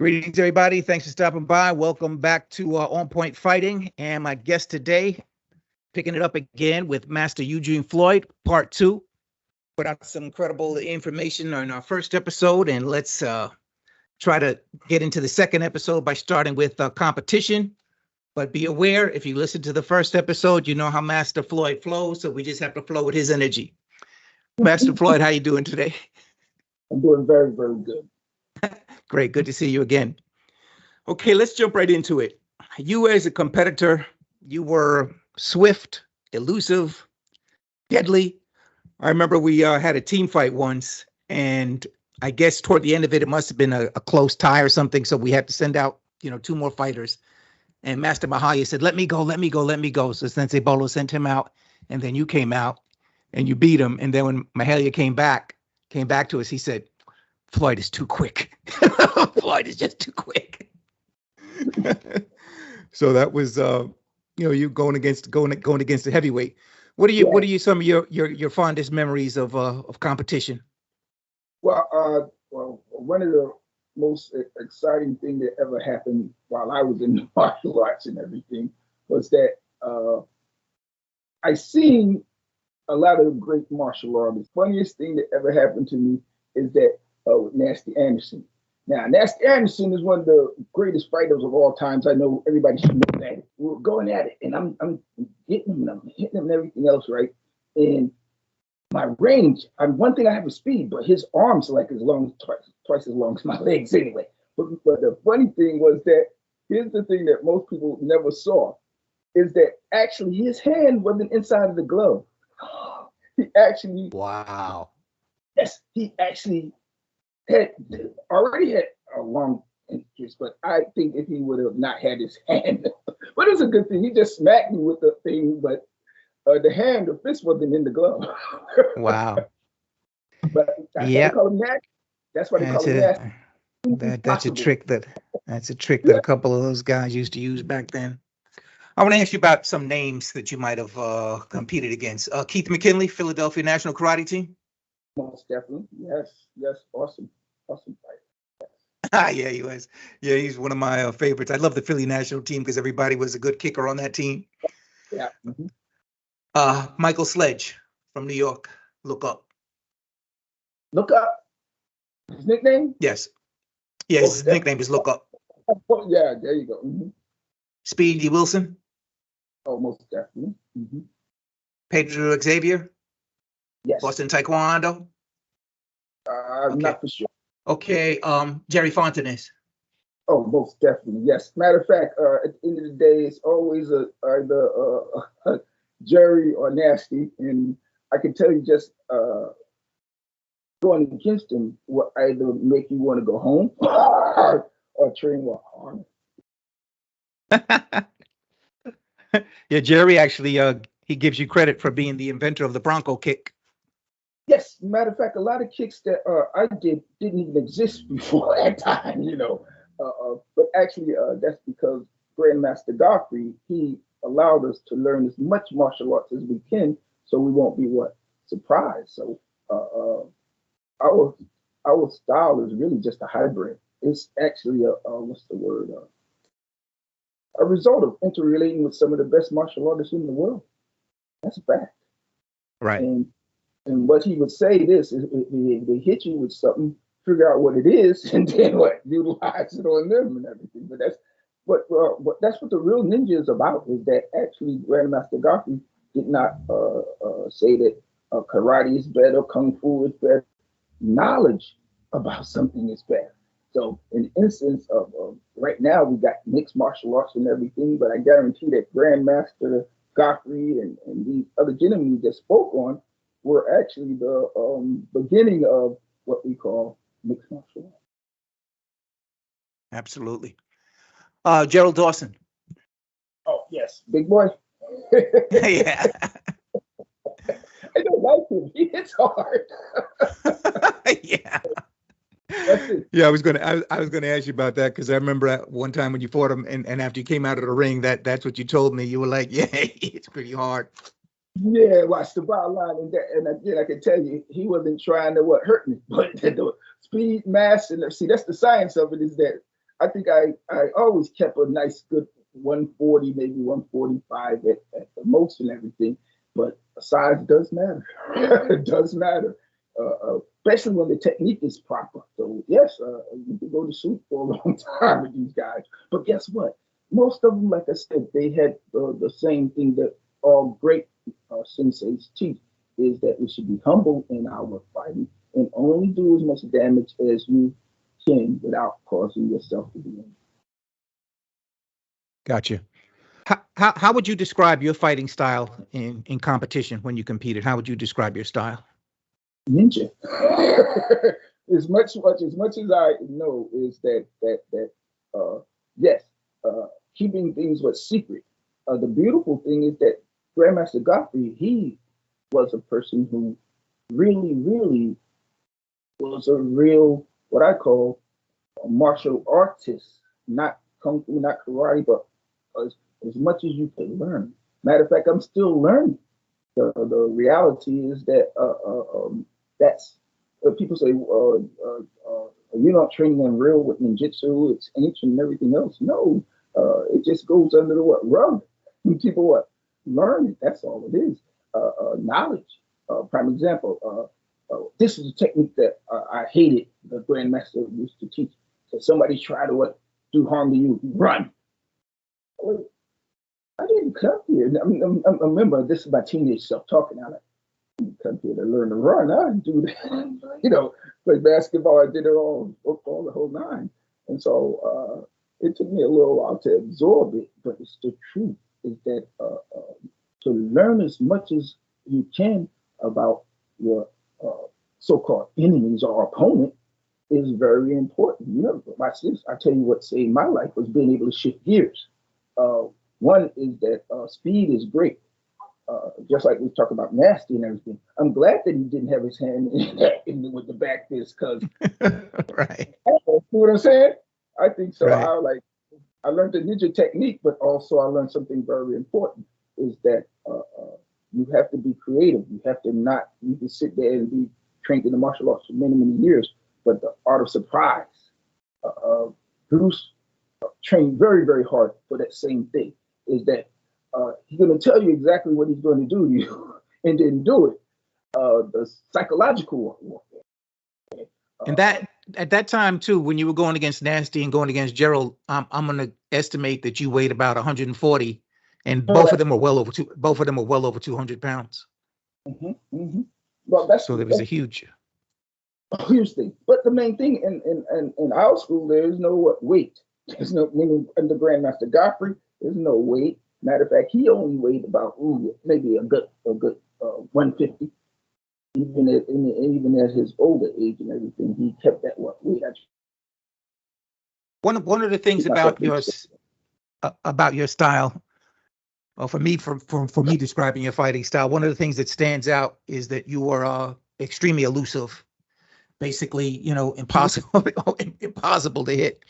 Greetings, everybody. Thanks for stopping by. Welcome back to On Point Fighting. And my guest today, picking it up again with Master Eugene Floyd, part two. Put out some incredible information on our first episode, and let's try to get into the second episode by starting with competition. But be aware, if you listen to the first episode, you know how Master Floyd flows, so we just have to flow with his energy. Master Floyd, how you doing today? I'm doing very, very good. Great, good to see you again. Okay, let's jump right into it. You as a competitor, you were swift, elusive, deadly. I remember we had a team fight once, and I guess toward the end of it, it must have been a close tie or something, so we had to send out, two more fighters. And Master Mahaya said, let me go, let me go, let me go. So Sensei Bolo sent him out, and then you came out, and you beat him. And then when Mahalia came back to us, he said, Floyd is too quick. Floyd is just too quick. So that was, you going against the heavyweight. What are you some of your fondest memories of competition? Well, one of the most exciting thing that ever happened while I was in the martial arts and everything was that I seen a lot of great martial artists. Funniest thing that ever happened to me is that with Nasty Anderson. Now, Nasty Anderson is one of the greatest fighters of all times. I know everybody should know that. We were going at it, and I'm getting him, and I'm hitting him, and everything else, right? And my range, one thing I have is speed, but his arms are like twice as long as my legs anyway. But the funny thing was that here's the thing that most people never saw is that actually his hand wasn't inside of the glove. He actually, wow. Yes, he actually already had a long interest, but I think if he would have not had his hand, but it's a good thing. He just smacked me with the thing, but the fist wasn't in the glove. Wow. But that's why they call him nasty. That's why they call him nasty. That's a trick that a couple of those guys used to use back then. I want to ask you about some names that you might have competed against. Keith McKinley, Philadelphia National Karate Team. Most definitely. Yes. Awesome fight. Yeah, he was. Yeah, he's one of my favorites. I love the Philly national team because everybody was a good kicker on that team. Yeah. Michael Sledge from New York. Look up. Look up. His nickname? Yes. Yeah, his nickname is Look Up. Oh, yeah, there you go. Mm-hmm. Speedy Wilson. Oh, most definitely. Mm-hmm. Pedro Xavier. Yes. Boston Taekwondo. Okay. Not for sure. Okay, Jerry Fontenay. Oh, most definitely, yes. Matter of fact, at the end of the day, it's always either Jerry or Nasty, and I can tell you just going against him will either make you want to go home or train more hard. Yeah, Jerry actually he gives you credit for being the inventor of the Bronco kick. Yes, matter of fact, a lot of kicks that I didn't even exist before that time, but actually that's because Grandmaster Godfrey, he allowed us to learn as much martial arts as we can, so we won't be surprised. So our style is really just a hybrid. It's actually a result of interrelating with some of the best martial artists in the world. That's a fact. Right. And what he would say is they hit you with something, figure out what it is, and then utilize it on them and everything. But that's what the real ninja is about. Is that actually Grandmaster Godfrey did not say that karate is better, kung fu is better. Knowledge about something is better. So in the instance of right now, we got mixed martial arts and everything, but I guarantee that Grandmaster Godfrey and these other gentlemen we just spoke on were actually the beginning of what we call mixed martial arts. Absolutely. Gerald Dawson. Oh, yes. Big boy. Yeah. I don't like him. He hits hard. Yeah. Yeah, I was gonna ask you about that because I remember one time when you fought him and after you came out of the ring, that's what you told me. You were like, yeah, it's pretty hard. Yeah, watch the bottom line, and again, I can tell you, he wasn't trying to hurt me, but the speed, mass, and see, that's the science of it. Is that I think I always kept a nice good 140, maybe 145 at the most and everything. But size does matter. It does matter, especially when the technique is proper. So yes, you can go to sleep for a long time with these guys. But guess what? Most of them, like I said, they had the same thing that all great senseis teach is that we should be humble in our fighting and only do as much damage as you can without causing yourself to be injured. Gotcha. How would you describe your fighting style in competition when you competed? How would you describe your style? Ninja. As much as I know is that yes, keeping things was secret. The beautiful thing is that Grandmaster Godfrey, he was a person who really was a real what I call a martial artist, not kung fu, not karate, but as much as you can learn. Matter of fact, I'm still learning. The reality is that that's people say you're not training in real with ninjutsu, it's ancient and everything else. No, it just goes under the what rug. And people what learn it. That's all it is. Knowledge. Prime example. This is a technique that I hated. The grandmaster used to teach. So somebody try to what do harm to you, run. Well, I didn't come here. I remember this is my teenage self talking. I didn't come here to learn to run. I didn't do that. Play basketball. I did it all, football, the whole nine. And so it took me a little while to absorb it, but it's the truth is that to learn as much as you can about your so-called enemies or opponent is very important. You know, watch this. I tell you what saved my life was being able to shift gears. Uh, One is that speed is great. Just like we talk about nasty and everything. I'm glad that he didn't have his hand with the back fist because Right. you know what I'm saying? I think so. Right. I learned the ninja technique, but also I learned something very important is that you have to be creative. You have to not, you can sit there and be trained in the martial arts for many years, but the art of surprise. Bruce trained very hard for that same thing, is that he's going to tell you exactly what he's going to do to you and then do it. The psychological warfare. And that at that time too, when you were going against Nasty and going against Gerald, I'm going to estimate that you weighed about 140, and both of them were well over both of them were well over 200 pounds. Well, So there was a huge thing. But the main thing in our school, there is no weight. There's no meaning under Grandmaster Godfrey. There's no weight. Matter of fact, he only weighed about maybe a good 150. Even at his older age and everything, he kept that weight. One of the things about your style, well, for me describing your fighting style, one of the things that stands out is that you are extremely elusive, basically, impossible to hit.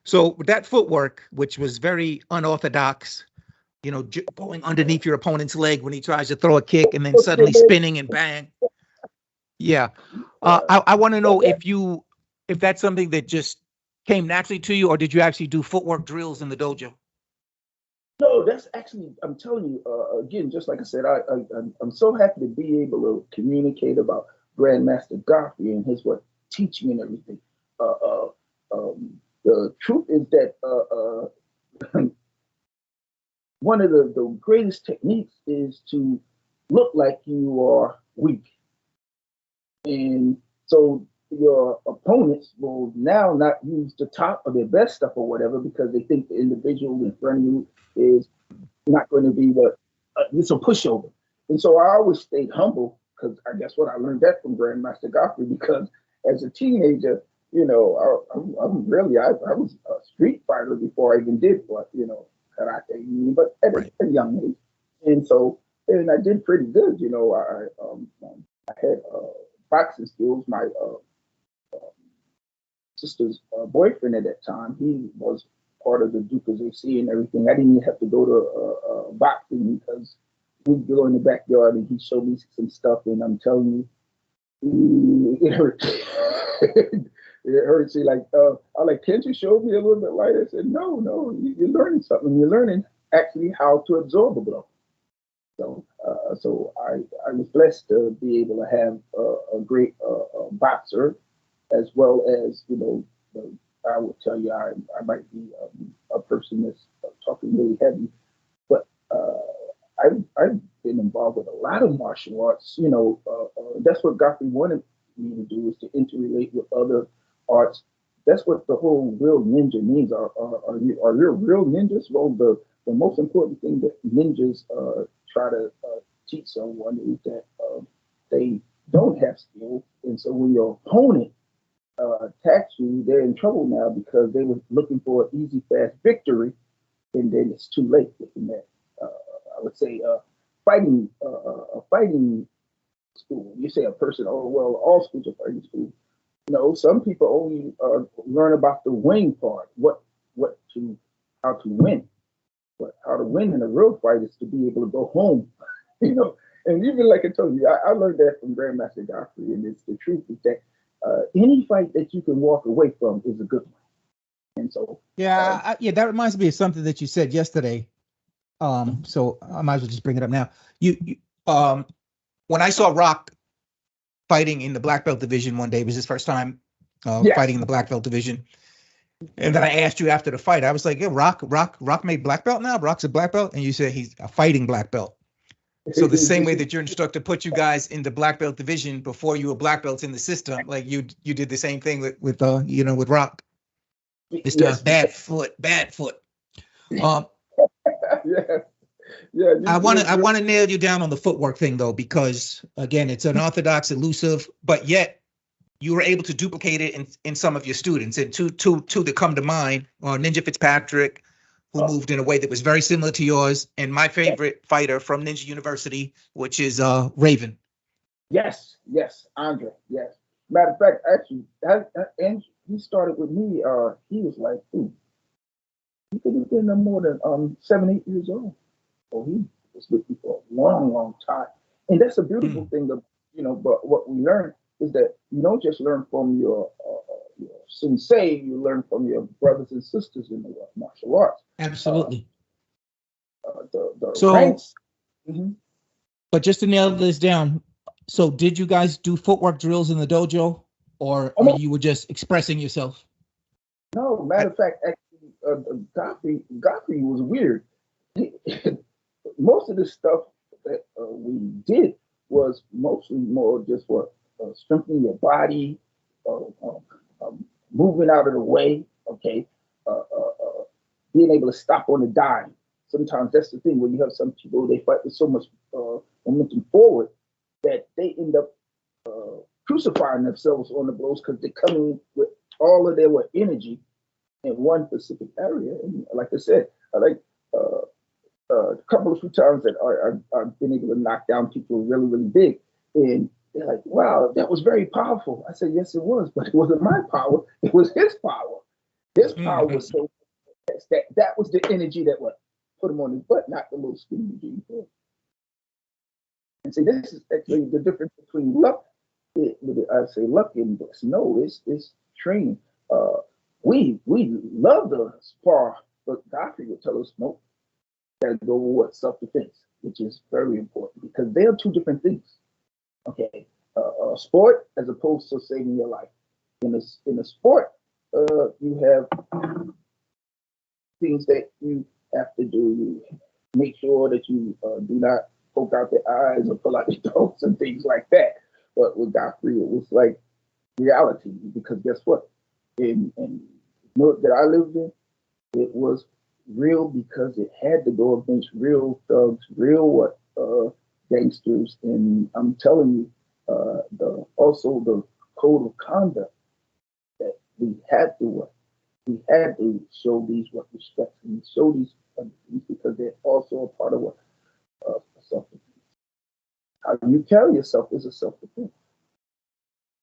So with that footwork, which was very unorthodox, going underneath your opponent's leg when he tries to throw a kick and then suddenly spinning and bang. Yeah. I want to know if that's something that just came naturally to you, or did you actually do footwork drills in the dojo? No, that's actually, I'm telling you, again, just like I said, I'm so happy to be able to communicate about Grandmaster Godfrey and his teaching and everything. The truth is that one of the greatest techniques is to look like you are weak. And so your opponents will now not use the top of their best stuff or whatever because they think the individual in front of you is not going to be it's a pushover. And so I always stayed humble because I guess what I learned that from Grandmaster Godfrey because as a teenager, I was a street fighter before I even did karate, but at a young age. And so, and I did pretty good, I had boxing skills. My sister's boyfriend at that time, he was part of the Dukas AC and everything. I didn't even have to go to boxing because we'd go in the backyard and he showed me some stuff, and I'm telling you, it hurt. It hurts. She like, I like, can't you show me a little bit lighter? I said, no, no, you're learning something. You're learning actually how to absorb a blow. So I was blessed to be able to have a great boxer, as well as, I would tell you, I might be a person that's talking really heavy, but I've been involved with a lot of martial arts. That's what Godfrey wanted me to do, is to interrelate with other arts. That's what the whole real ninja means. Are you real ninjas? Well, the most important thing that ninjas try to teach someone is that they don't have skills, and so when your opponent attacks you, they're in trouble now because they were looking for an easy, fast victory, and then it's too late within that. I would say a fighting school. You say a person, oh well, all schools are fighting schools. No, some people only learn about the winning part, what to how to win. But how to win in a real fight is to be able to go home, you know. And even like I told you, I learned that from Grandmaster Godfrey, and it's the truth is that any fight that you can walk away from is a good one. And so, Yeah, that reminds me of something that you said yesterday. So I might as well just bring it up now. When I saw Rock fighting in the black belt division one day, it was his first time yes, fighting in the black belt division. And then I asked you after the fight, I was like, yeah, Rock made black belt now? Rock's a black belt? And you said he's a fighting black belt. So the same way that your instructor put you guys in the black belt division before you were black belts in the system, like you did the same thing with Rock. yes, Mr. Bad Foot. yeah, yeah. I want to nail you down on the footwork thing though, because again, it's unorthodox, elusive, but yet you were able to duplicate it in some of your students. And two that come to mind are Ninja Fitzpatrick, who moved in a way that was very similar to yours, and my favorite fighter from Ninja University, which is Raven. Yes, Andre. Yes. Matter of fact, actually, and he started with me. He was like, ooh, he could have been no more than 7, 8 years old. So he was with me for a long, long time. And that's a beautiful thing of, but what we learn is that you don't just learn from your sensei, you learn from your brothers and sisters in the martial arts. Absolutely. The ranks. Mm-hmm. But just to nail this down, so did you guys do footwork drills in the dojo, or you were just expressing yourself? No, matter of fact, actually, Godfrey was weird. Most of the stuff that we did was mostly more just for strengthening your body, moving out of the way, okay, being able to stop on a dime. Sometimes that's the thing when you have some people, they fight with so much momentum forward that they end up crucifying themselves on the blows because they're coming with all of their energy in one specific area. And like I said, I like a couple of few times that I've been able to knock down people really, really big. And they're like, wow, that was very powerful. I said, yes, it was, but it wasn't my power. It was his power. His power was so that was the energy that would put him on his butt, not the little skinny Eugene Floyd. And see, this is actually the difference between luck. I say luck and this. No, it's training. We love the spar, but Godfrey would tell us, nope, gotta go with what self-defense, which is very important because they are two different things. Okay, sport as opposed to saving your life. In a sport, you have things that you have to do. You make sure that you do not poke out the eyes or pull out the throats and things like that. But with Godfrey, it was like reality because guess what? In North that I lived in, it was real because it had to go against real thugs, real gangsters, and I'm telling you, also the code of conduct that we had to show these respect and show these things because they're also a part of what self-defense. How you carry yourself is a self-defense.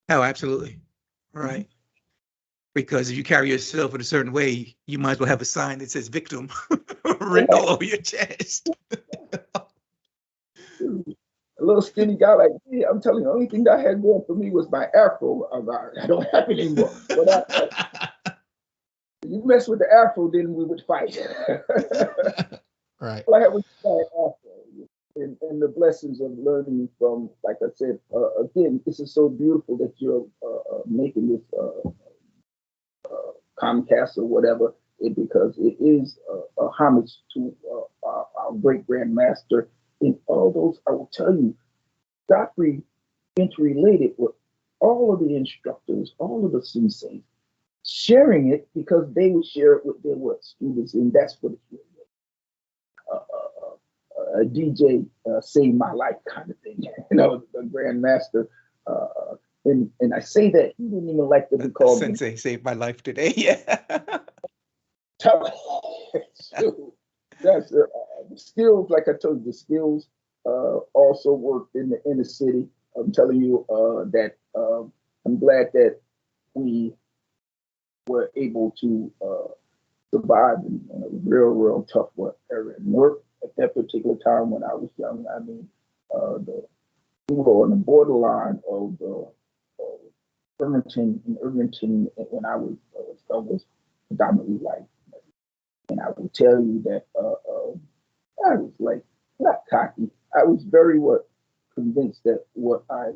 Oh, absolutely. Right. Because if you carry yourself in a certain way, you might as well have a sign that says victim written all over your chest. A little skinny guy like me. I'm telling you, the only thing that I had going for me was my afro. I don't have it anymore. But you mess with the afro, then we would fight. Right. All I had was my afro. And the blessings of learning from, like I said, again, this is so beautiful that you're making this Comcast or whatever, because it is a homage to our great grandmaster. In all those, I will tell you, Godfrey interrelated with all of the instructors, all of the senseis, sharing it because they would share it with their students, and that's what it's really a DJ saved my life kind of thing, the grandmaster. And I say that he didn't even like to be called Sensei saved my life today. Yeah. That's the skills. Like I told you, the skills also worked in the inner city. I'm telling you that I'm glad that we were able to survive in a real tough area and work at that particular time when I was young. I mean, we were on the borderline of Irvington when I was predominantly white. And I will tell you that I was like not cocky. I was very convinced that what I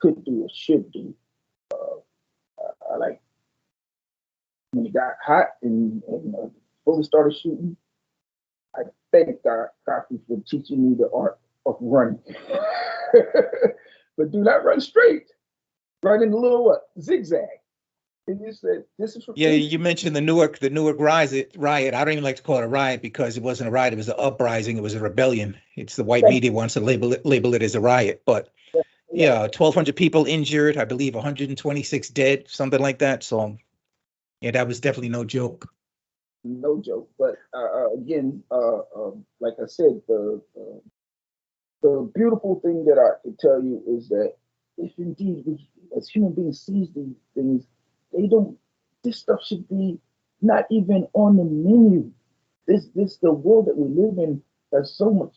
could do or should do. I like when it got hot and before we started shooting. I thank Godfrey for teaching me the art of running. But do not run straight. Run in a little zigzag. And you said this is for Yeah, you mentioned the Newark riot. I don't even like to call it a riot because it wasn't a riot. It was an uprising. It was a rebellion. It's the white media wants to label it as a riot, but yeah, 1,200 people injured. I believe 126 dead, something like that. So yeah, that was definitely no joke. No joke. But again, like I said, the beautiful thing that I can tell you is that if indeed we, as human beings, seize these things, they don't. This stuff should be not even on the menu. This the world that we live in has so much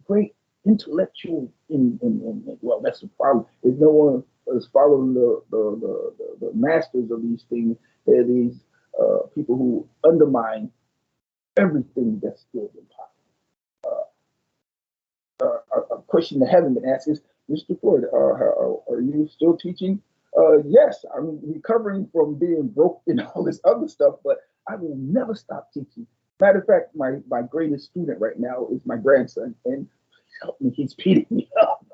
great intellectual in well, that's the problem. If no one is following the masters of these things, they're these people who undermine everything that's good and possible. A question that hasn't been asked is, Mr. Floyd, are you still teaching? Yes, I'm recovering from being broke and all this other stuff, but I will never stop teaching. Matter of fact, my greatest student right now is my grandson, and help me, he's beating me up.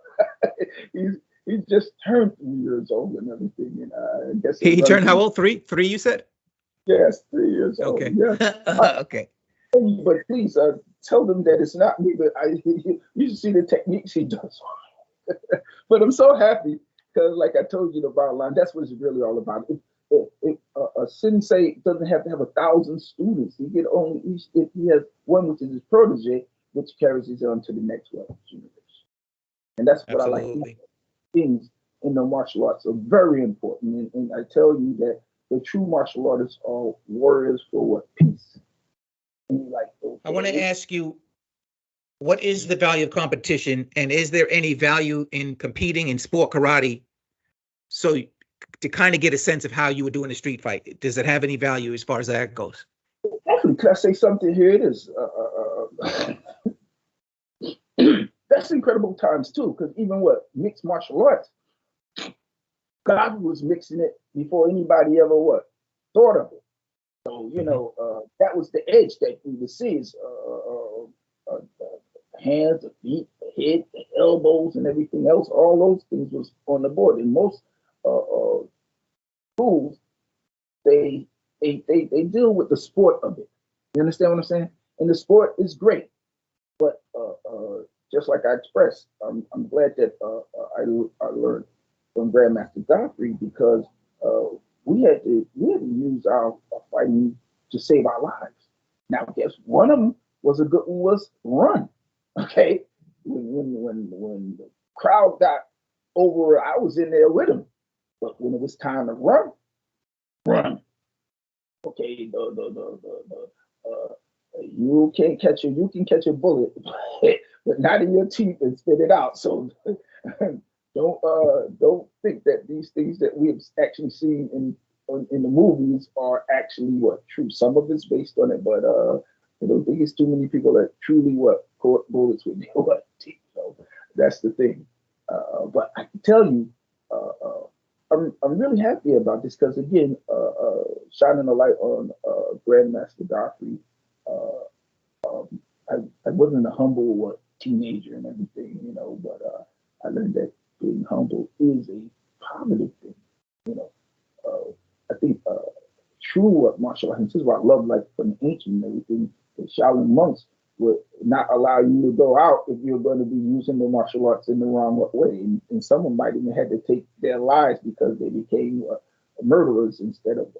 he's just turned 3 years old and everything, and I guess he turned how old? Three, you said? Yes, 3 years old. Okay. Yes. Okay. But please tell them that it's not me, but you should see the techniques he does. But I'm so happy because, like I told you, the bottom line, that's what it's really all about. A sensei doesn't have to have 1,000 students. He can only, if he has one, which is his protege, which carries his on to the next generation. And that's what Absolutely. I like. Things in the martial arts are very important. And I tell you that the true martial artists are warriors for what? Peace. And like, okay, I want to ask you, what is the value of competition, and is there any value in competing in sport karate? So to kind of get a sense of how you would do in a street fight, does it have any value as far as that goes? Definitely. Can I say something? Here it is. That's incredible times too, because even mixed martial arts, God was mixing it before anybody ever thought of it. So that was the edge that we would see is hands, the feet, the head, the elbows, and everything else. All those things was on the board. In most schools, they deal with the sport of it. You understand what I'm saying? And the sport is great, but just like I expressed, I'm glad that I learned from Grandmaster Godfrey because we had to use our fighting to save our lives. Now, guess one of them was a good one was run. Okay, when the crowd got over, I was in there with them. But when it was time to run. Okay, you can catch a bullet, but not in your teeth and spit it out. So don't think that these things that we have actually seen in the movies are actually what true. Some of it's based on it, but I don't think it's too many people that truly what caught bullets with their what teeth. So that's the thing. But I can tell you, I'm really happy about this because again, shining a light on Grandmaster Godfrey. I wasn't a humble what teenager and everything, but I learned that being humble is a positive thing. You know, I think true martial arts. This is why I love like from the ancient and everything. The Shaolin monks would not allow you to go out if you're going to be using the martial arts in the wrong way, and some of them might even had to take their lives because they became murderers instead of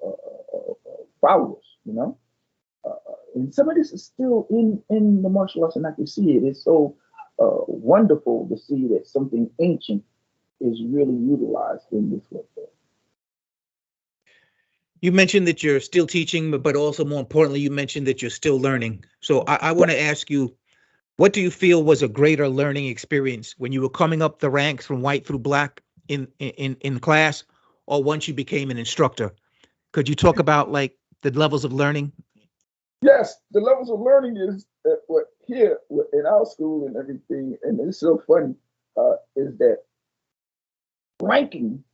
followers. And some of this is still in the martial arts, and I can see it. It's so wonderful to see that something ancient is really utilized in this way. You mentioned that you're still teaching, but also more importantly, you mentioned that you're still learning. So I want to ask you, what do you feel was a greater learning experience when you were coming up the ranks from white through black in class, or once you became an instructor? Could you talk about like the levels of learning? Yes, the levels of learning is what here in our school and everything, and it's so funny, is that ranking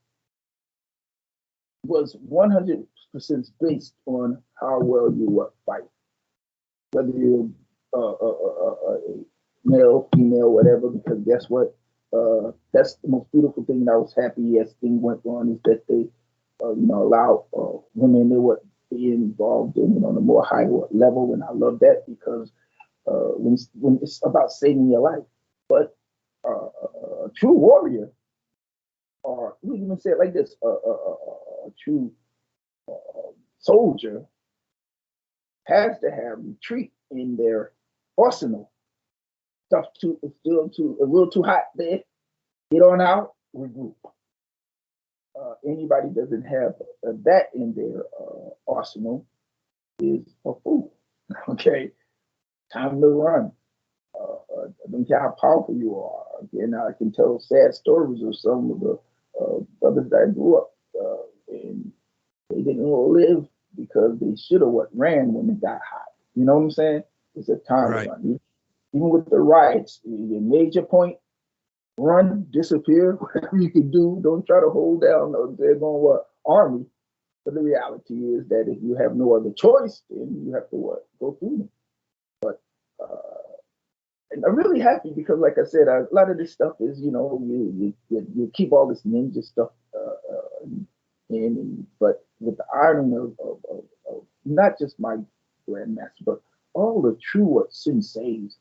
was 100% based on how well you fight, whether you're male, female, whatever. Because guess what? That's the most beautiful thing. And I was happy as things went on is that they, allowed women to be involved in on a more higher level, and I love that because when it's about saving your life, but a true warrior, or we even say it like this, a true soldier has to have retreat in their arsenal. Stuff still too a little too hot there. Get on out, regroup. Anybody doesn't have that in their arsenal is a fool. Okay, time to run. I don't care how powerful you are. Again, I can tell sad stories of some of the brothers that I grew up, and they didn't live because they should have ran when it got hot. You know what I'm saying? It's a time to run. Even with the riots, you made your point, run, disappear, whatever you can do. Don't try to hold down they're going army. But the reality is that if you have no other choice, then you have to go through them. But and I'm really happy because, like I said, a lot of this stuff is, you keep all this ninja stuff in, but with the ironing of not just my grandmaster, but all the true senseis,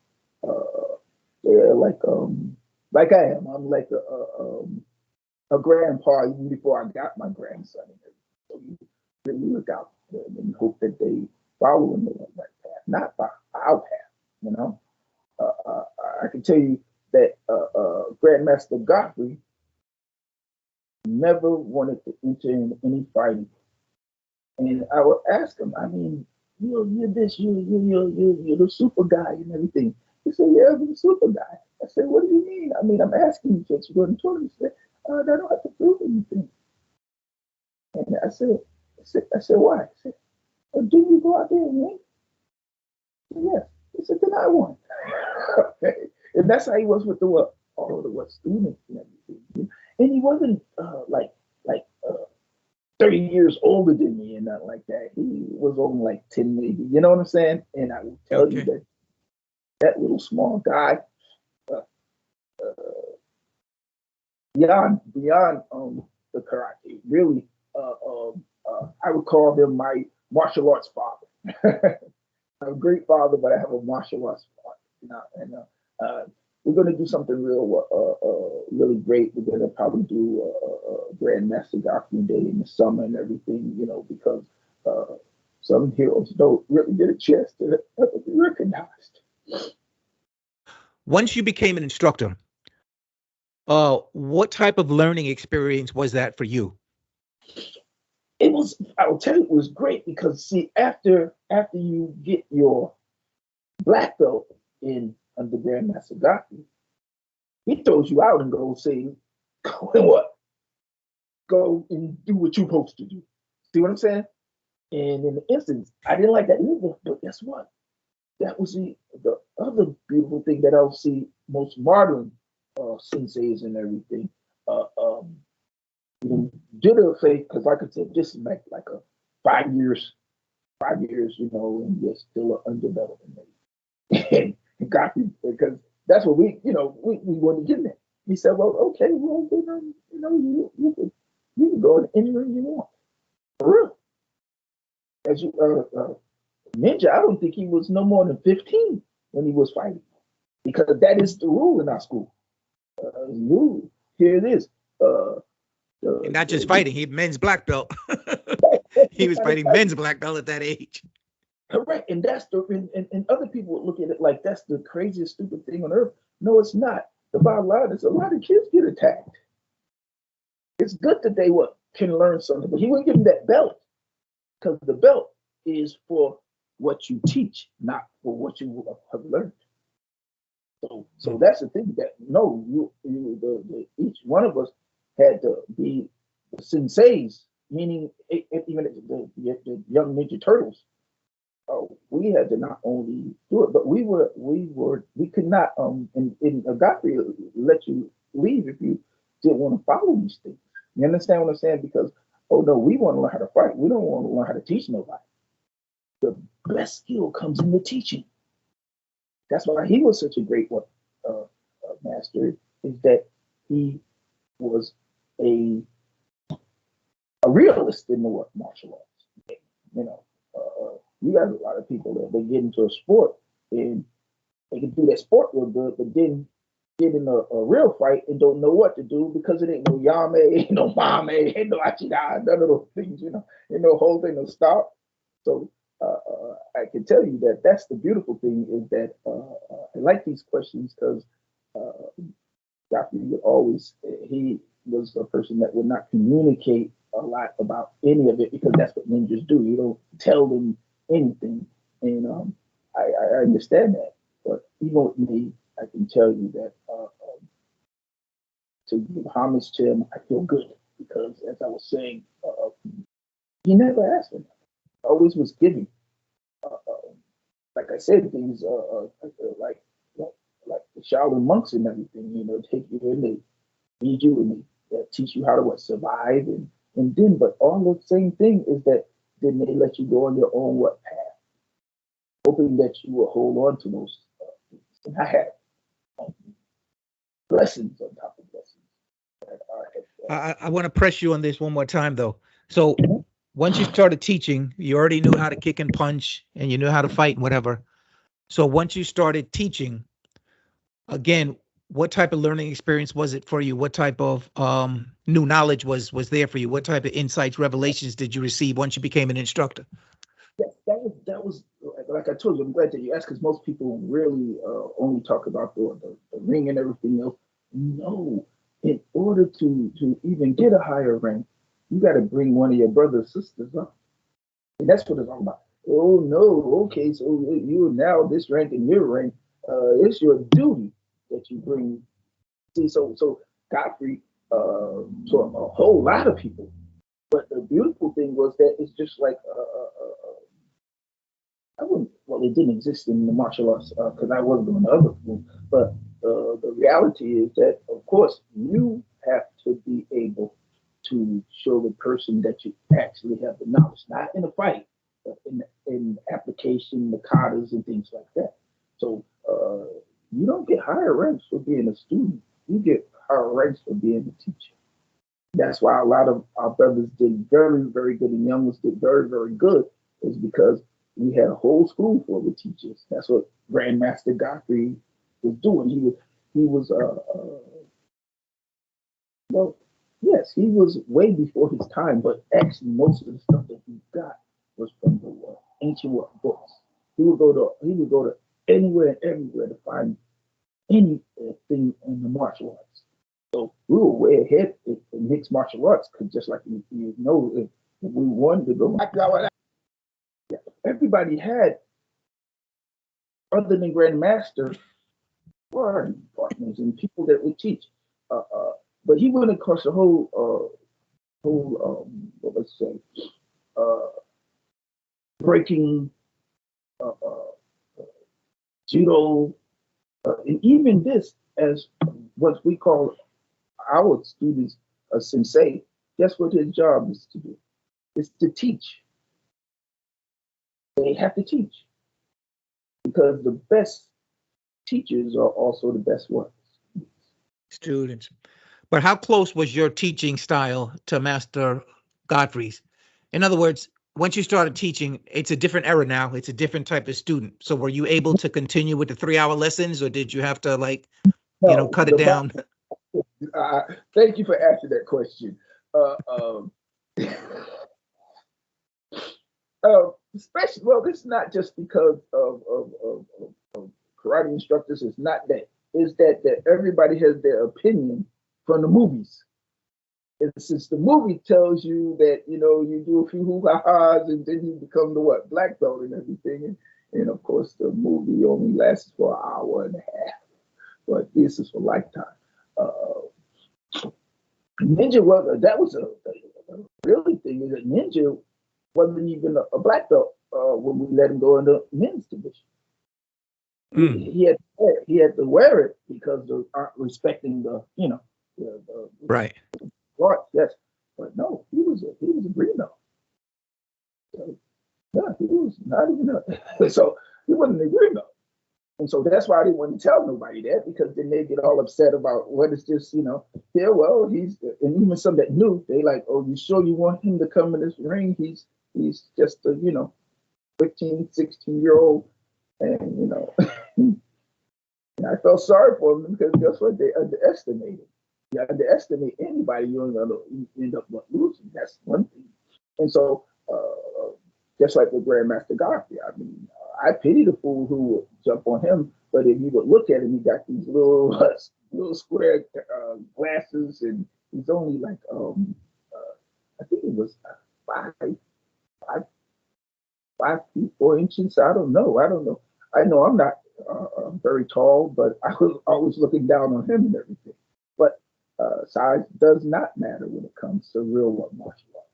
they're like I am. I'm like a grandpa even before I got my grandson. So you really look out for them and hope that they follow in the right path, not by our path. I can tell you that Grandmaster Godfrey never wanted to enter in any fighting, and I would ask him. I mean, you're this, you're the super guy and everything. He said, "Yeah, I'm the super guy." I said, "What do you mean?" I mean, I'm asking you to go to the tournament. He said, "I don't have to prove anything." And I said, "Why?" He said, "Well, didn't you go out there and win?" I said, "Yes." He said, "Then I won." Okay. And that's how he was with all of the students and everything. And he wasn't like 30 years older than me and nothing like that. He was only like 10 maybe. You know what I'm saying? And I will tell you that little small guy, beyond the karate, really, I would call him my martial arts father. I'm a great father, but I have a martial arts father. And we're going to do something really great. We're going to probably do Grandmaster Godfrey Day in the summer and everything, because some heroes don't really get a chance to be recognized. Once you became an instructor, what type of learning experience was that for you? I will tell you, it was great because see, after you get your black belt in under Grandmaster Godfrey, he throws you out and goes say, go and what? Go and do what you're supposed to do. See what I'm saying? And in the instance, I didn't like that either, but guess what? That was the other beautiful thing that I'll see most modern senseis and everything. Uh, um, did a faith because, like I said, this is like a 5 years, 5 years, and you're still an undeveloped and got me because that's what we wanted to get in. He said, "Well, okay, well, you can go in any room you want, for real." As you Ninja, I don't think he was no more than 15 when he was fighting because that is the rule in our school. Rule here it is. And not just fighting, he men's black belt. He was fighting men's black belt at that age. Correct, and that's and other people would look at it like that's the craziest, stupid thing on earth. No, it's not. The bottom line is a lot of kids get attacked. It's good that they can learn something, but he wouldn't give them that belt because the belt is for what you teach, not for what you have learned. So that's the thing that each one of us had to be the senseis, meaning even the young Ninja Turtles. We had to not only do it, but we could not and Godfrey let you leave if you didn't want to follow these things. You understand what I'm saying? Because no, we want to learn how to fight. We don't want to learn how to teach nobody. The best skill comes in the teaching. That's why he was such a great master. Is that he was a realist in the martial arts. You got a lot of people that they get into a sport and they can do that sport real good, but then get in a real fight and don't know what to do because it ain't no yame, ain't no mame, ain't no achida, none of those things, ain't no whole thing will stop. So I can tell you that that's the beautiful thing is that I like these questions because Dr. would always, he was a person that would not communicate a lot about any of it because that's what ninjas do. You don't tell them anything. And I understand that. But even with me, I can tell you that to give homage to him, I feel good because as I was saying, he never asked for nothing. Always was giving. Like I said, things like the Shaolin monks and everything, take you in, they feed you and they teach you how to survive and then, but all the same thing is that then they let you go on your own path, hoping that you will hold on to those things. And I had blessings on top of blessings. I want to press you on this one more time though. So once you started teaching, you already knew how to kick and punch and you knew how to fight and whatever. So once you started teaching, again, what type of learning experience was it for you? What type of new knowledge was there for you? What type of insights, revelations did you receive once you became an instructor? Yes, that was like I told you. I'm glad that you asked because most people really only talk about the ring and everything else. No, in order to even get a higher rank, you got to bring one of your brothers sisters up, and that's what it's all about. Oh no, okay, so you are now this rank and your rank. It's your duty that you bring. See, so Godfrey, so a whole lot of people. But the beautiful thing was that it's just like I wouldn't. Well, it didn't exist in the martial arts because I wasn't doing the other things. But the reality is that, of course, you have to be able to show the person that you actually have the knowledge, not in a fight, but in application, the katas and things like that. So you don't get higher ranks for being a student. You get higher ranks for being a teacher. That's why a lot of our brothers did very, very good and young ones did very, very good, is because we had a whole school full of teachers. That's what Grandmaster Godfrey was doing. He was well, yes, he was way before his time, but actually most of the stuff that he got was from the ancient books. He would go to anywhere and everywhere to find anything in the martial arts. So we were way ahead in mixed martial arts because just like if we wanted to go, everybody had, other than Grandmaster, partners and people that would teach. But he went across the whole what let's say, uh, breaking uh, judo, and even this as what we call our students a sensei. Guess what his job is to do? Is to teach. They have to teach because the best teachers are also the best ones. Students. But how close was your teaching style to Master Godfrey's? In other words, once you started teaching, it's a different era now. It's a different type of student. So were you able to continue with the 3 hour lessons, or did you have to No, cut it down? thank you for asking that question. Uh, especially, well, it's not just because of karate instructors. It's not that. It's that everybody has their opinion from the movies. And since the movie tells you that you do a few hoo-ha-has and then you become the black belt and everything, and of course the movie only lasts for an hour and a half, but this is for lifetime. Ninja was a really thing is that Ninja wasn't even a black belt when we let him go in the men's division. He had to wear it because they aren't respecting the Right. art. Yes, but no, he was a green belt. So, yeah, he was not even so he wasn't a green belt. And so that's why I didn't want to tell nobody that, because then they get all upset about what is this, yeah, well, and even some that knew, they like, oh, you sure you want him to come in this ring? He's just a, 15, 16-year-old. And, and I felt sorry for him because guess what? They underestimated. You underestimate anybody, you're going to end up losing. That's one thing. And so, just like with Grandmaster Godfrey, I mean, I pity the fool who would jump on him, but if you would look at him, he got these little square glasses, and he's only like I think it was five feet 4 inches. I don't know. I know I'm not very tall, but I was always looking down on him and everything. But size does not matter when it comes to real martial arts.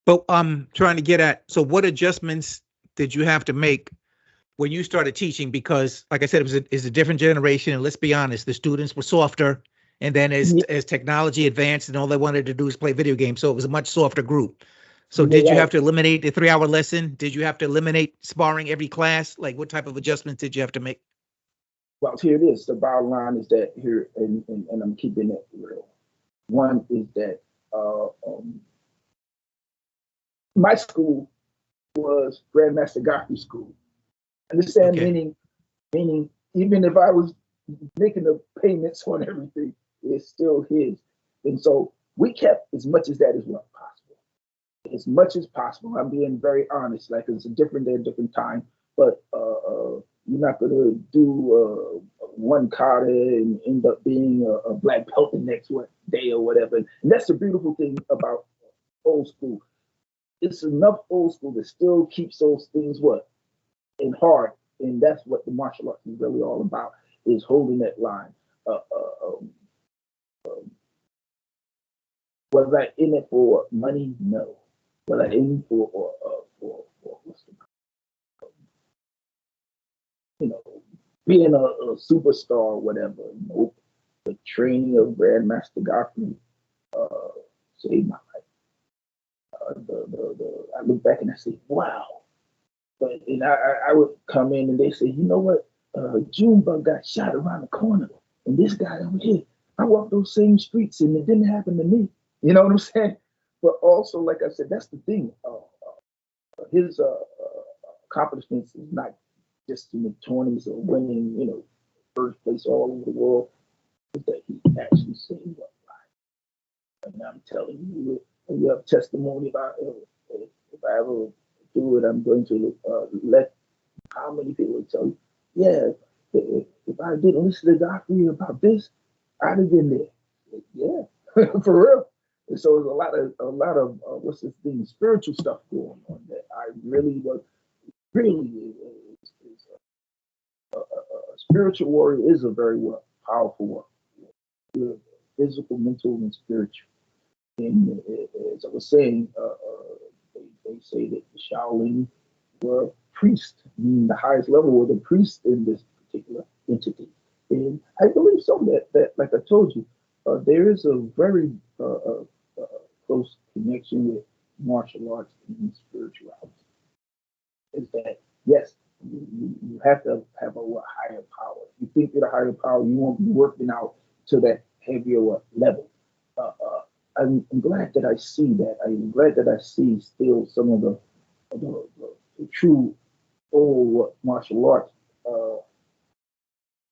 But I'm trying to get at, so what adjustments did you have to make when you started teaching? Because like I said, it's a different generation, and let's be honest, the students were softer. And then as technology advanced and all they wanted to do is play video games, so it was a much softer group. So did you have to eliminate the 3 hour lesson? Did you have to eliminate sparring every class? Like what type of adjustments did you have to make? Well, here it is. The bottom line is that here, and I'm keeping it real. One is that my school was Grandmaster Godfrey School. Understand? Okay. Meaning, even if I was making the payments on everything, it's still his. And so we kept as much as that as well possible. As much as possible. I'm being very honest. Like it's a different day, a different time. But you're not going to do one kata and end up being a black belt the next day or whatever. And that's the beautiful thing about old school. It's enough old school that still keeps those things in heart, and that's what the martial arts is really all about: is holding that line. Was I in it for money? No. Was I in it for what's being a superstar or whatever? Nope. The training of Grandmaster Godfrey saved my life. I look back and I say, wow. But and I would come in and they say, you know what? Junebug got shot around the corner, and this guy over here, I walked those same streets, and it didn't happen to me. You know what I'm saying? But also, like I said, that's the thing. His accomplishments is not just in the tourneys or winning, first place all over the world. Is that he actually saved my life. And I'm telling you, you have testimony about if I ever do it, I'm going to let how many people would tell you, yeah, if I didn't listen to Godfrey about this, I'd have been there. Yeah, for real. And so there's a lot of what's this thing, spiritual stuff going on that I really was really is spiritual warrior is a very powerful one, physical, mental, and spiritual. And as I was saying, they say that the Shaolin were priests, meaning the highest level were the priests in this particular entity. And I believe so that like I told you, there is a very close connection with martial arts and spirituality. Is that yes, you have to have a higher power. If you think you're the higher power, you won't be working out to that heavier level. I'm glad that I see that. I'm glad that I see still some of the true old martial arts.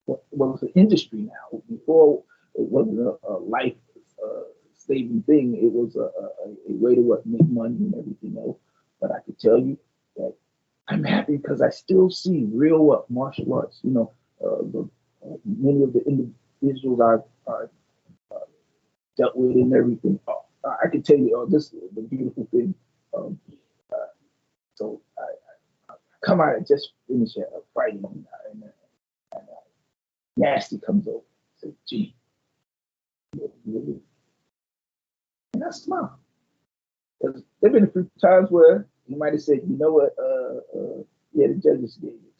What was the industry now? Before it wasn't a life saving thing. It was a way to make money and everything else. But I could tell you that I'm happy because I still see real martial arts. Many of the individuals I've dealt with and everything. I can tell you, this is the beautiful thing. Um, uh, so I come out and just finish fighting, and Nasty comes over and says, "Gee," and I smile. Because there've been a few times where he might have said, "You know what? Yeah, the judges gave it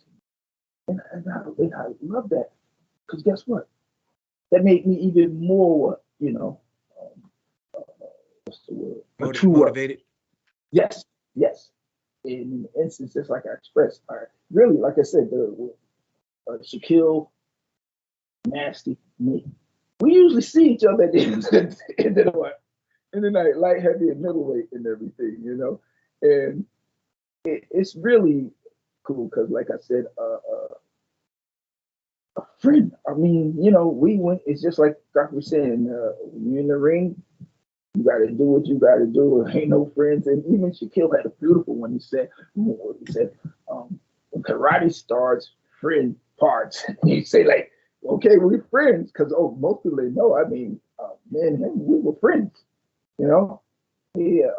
to me," and I love that because guess what? That made me even more, what's the word? Mature. Motivated. Yes, yes. In instances like I expressed, I really, like I said, the Shaquille, Nasty, me. We usually see each other at the end of the what? In the night, light, heavy, and middleweight, and everything. And it's really cool because, like I said, a friend. I mean, we went. It's just like Doc was saying. When you're in the ring, you got to do what you got to do. Ain't no friends. And even Shaquille had a beautiful one. He said, when karate starts, friend parts. He say like, okay, we're friends because most people they know. I mean, me and him, we were friends. You know. Yeah.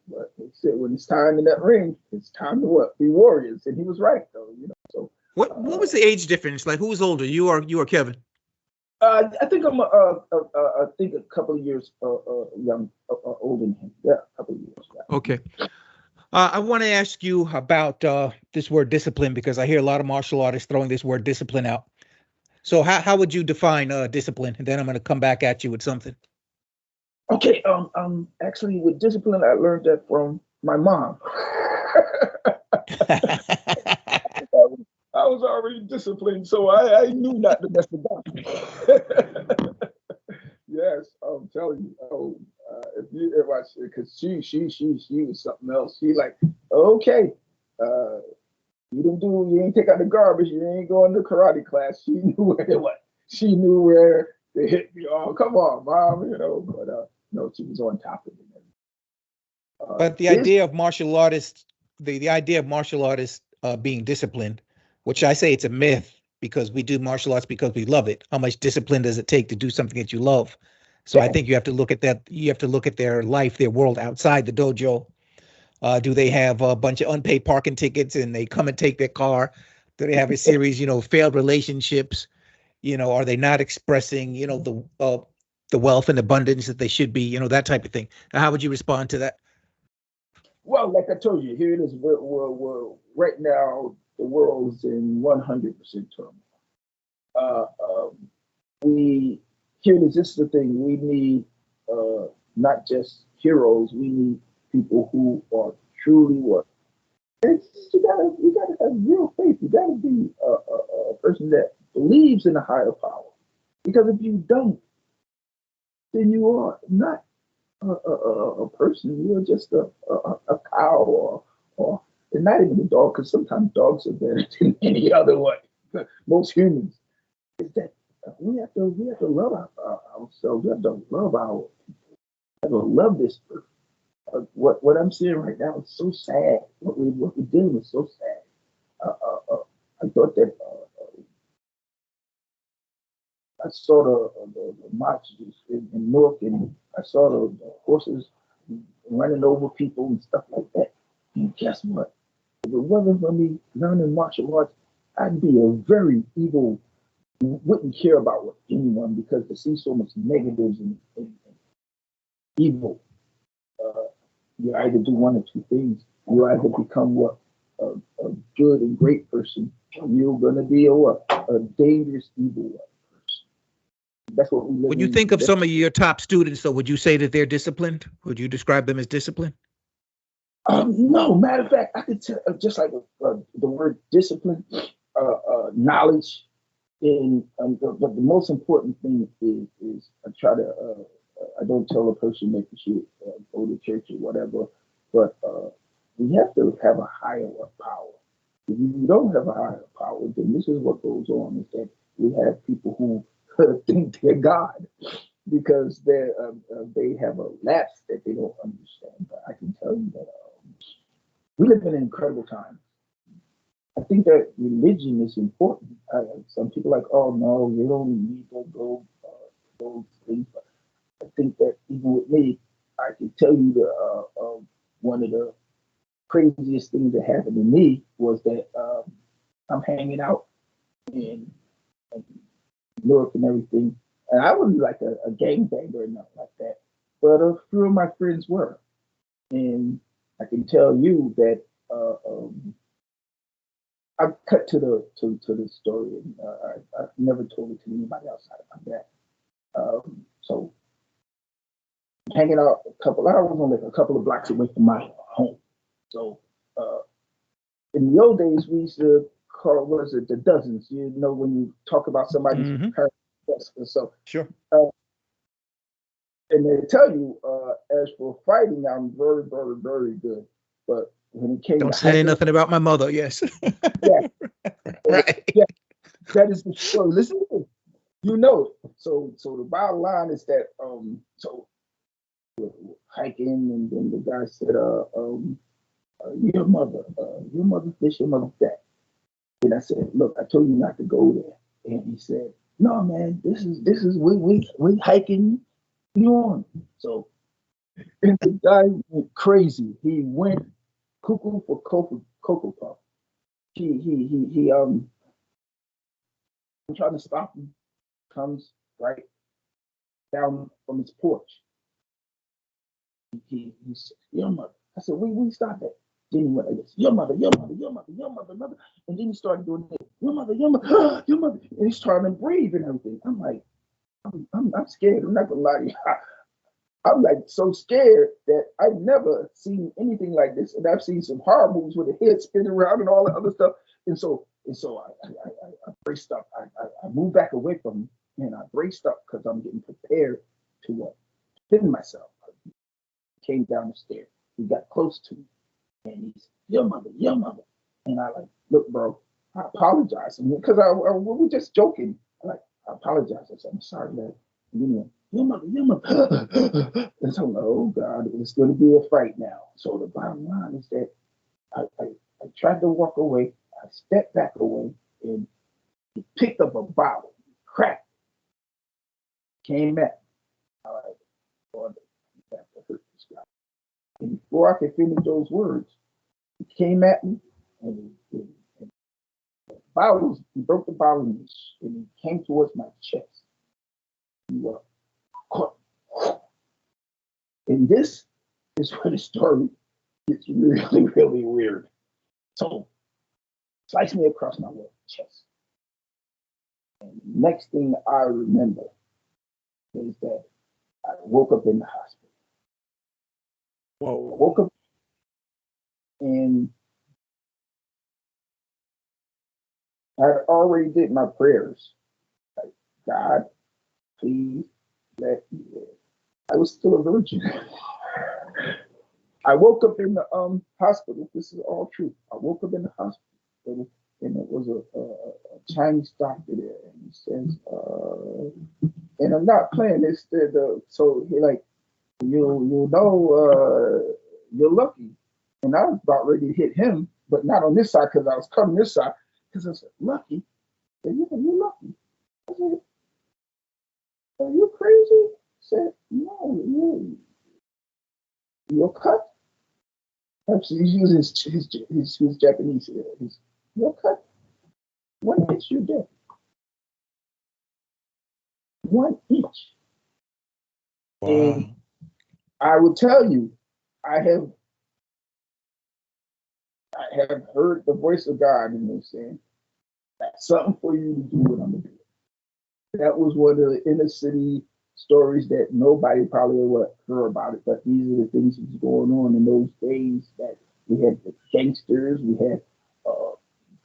But he said when it's time in that ring, it's time to what? Be warriors. And he was right though. So. What was the age difference? Like, who was older, you or Kevin? I think I'm I think a couple of years young, older than him. Yeah, a couple of years. Yeah. Okay. I want to ask you about this word discipline because I hear a lot of martial artists throwing this word discipline out. So how would you define discipline? And then I'm going to come back at you with something. Okay. Actually, with discipline, I learned that from my mom. I was already disciplined, so I knew not to mess about. Yes, I'm telling you. If I, because she was something else. She like, okay, you ain't take out the garbage. You ain't going to karate class. She knew where it was. She knew where they hit me. Oh, come on, mom. But no, she was on top of it. But the idea of martial artists, the idea of martial artists being disciplined, which I say it's a myth because we do martial arts because we love it. How much discipline does it take to do something that you love? So I think you have to look at that. You have to look at their life, their world outside the dojo. Do they have a bunch of unpaid parking tickets and they come and take their car? Do they have a series, failed relationships? Are they not expressing, the wealth and abundance that they should be? That type of thing. Now, how would you respond to that? Well, like I told you, here it is. We're right now the world's in 100% turmoil. Uh, um, we Here it is. This is the thing. We need not just heroes. We need people who are truly what. You gotta have real faith. You gotta be a person that believes in a higher power. Because if you don't, then you are not a person. You're just a cow or and not even a dog. Because sometimes dogs are better than any other one. Most humans is that we have to love ourselves. We have to love have to love this earth. What I'm seeing right now is so sad. What we're doing is so sad. I thought that I saw the marches in Newark, and I saw the horses running over people and stuff like that. And guess what? If it wasn't for me learning martial arts, I'd be a very evil, wouldn't care about what anyone because to see so much negatives and evil, uh, you either do one or two things. You either become what a good and great person, or you're gonna be a what a dangerous evil one. That's what we live When you in. think of some of your top students, though, would you say that they're disciplined? Would you describe them as disciplined? No, matter of fact, I could tell just like the word discipline, knowledge, and but the most important thing is I try to I don't tell a person that you should go to church or whatever, but we have to have a higher power. If you don't have a higher power, then this is what goes on: is that we have people who think they're God because they have a lapse that they don't understand. But I can tell you that we live in an incredible time. I think that religion is important. Some people are like, oh no, you don't need to go those things. But I think that even with me, I can tell you the one of the craziest things that happened to me was that I'm hanging out in Newark and everything, and I wasn't like a gangbanger or nothing like that, but a few of my friends were, and I can tell you that. I cut to the story, and I've never told it to anybody outside of my dad. So hanging out a couple hours, only a couple of blocks away from my home. So uh, in the old days, we used to call what is it the dozens? You know when you talk about somebody's Mm-hmm. parents. So Sure. uh, and they tell you as for fighting, I'm very very very good, but when it came Don't to say hiking, nothing about my mother. Yes. yeah, Right. yeah, that is the story. Listen, you know it. So the bottom line is that so hiking and then the guy said your mother this, your mother that. And I said, look, I told you not to go there. And he said, no man, this is we hiking you on. So and the guy went crazy. He went cuckoo for cocoa puff. He I'm trying to stop him, comes right down from his porch. He said, your mother. I said, we stop that. Then he went like this, your mother, your mother, your mother, your mother, mother. And then he started doing this, your mother, your mother, your mother. And he's trying to breathe and everything. I'm like, I'm scared. I'm not gonna lie to you. I'm like so scared that I've never seen anything like this. And I've seen some horror movies with the head spinning around and all that other stuff. And so I braced up. I moved back away from him and I braced up because I'm getting prepared to what? Defend myself. Came down the stairs. He got close to me and he's your mother, your mother. And I like, look, bro, I apologize. Because we were just joking. I like, I apologize. I said, I'm sorry, man. And then he went, your mother, your mother. And so I'm like, oh God, it's going to be a fight now. So the bottom line is that I tried to walk away. I stepped back away and he picked up a bottle, cracked, came at me. I like, Lord, I have to hurt this guy. And before I could finish those words, he came at me and and bottles, he broke the bottle and he came towards my chest. He caught. And this is where the story gets really, really weird. So, sliced me across my left chest. And the next thing I remember is that I woke up in the hospital. I Whoa. woke up and I had already did my prayers. Like, God, please let me live. I was still a virgin. I woke up in the hospital. This is all true. I woke up in the hospital, and it was a Chinese doctor there, and he says, and I'm not playing this. So he like, you know, you're lucky, and I was about ready to hit him, but not on this side because I was coming this side. Because I said, lucky? I said, yeah, you're lucky. I said, are you crazy? I said, no, you're cut. Actually, he's using his Japanese. You're cut. 1 inch, you're dead. 1 inch. And I will tell you, I have heard the voice of God in this saying, that's something for you to do what I'm gonna do. That was one of the inner city stories that nobody probably ever heard about it, but these are the things that was going on in those days, that we had the gangsters, we had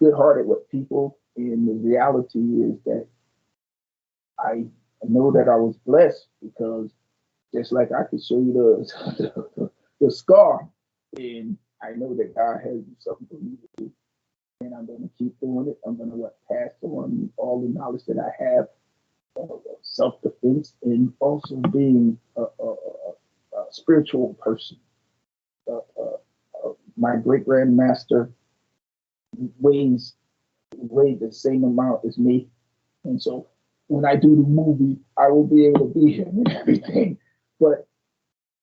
good-hearted with people, and the reality is that I know that I was blessed, because just like I could show you the scar, and I know that God has something for me to do, and I'm going to keep doing it. I'm going to pass on all the knowledge that I have, self-defense, and also being a spiritual person. My great grandmaster weighed the same amount as me, and so when I do the movie, I will be able to be him and everything. But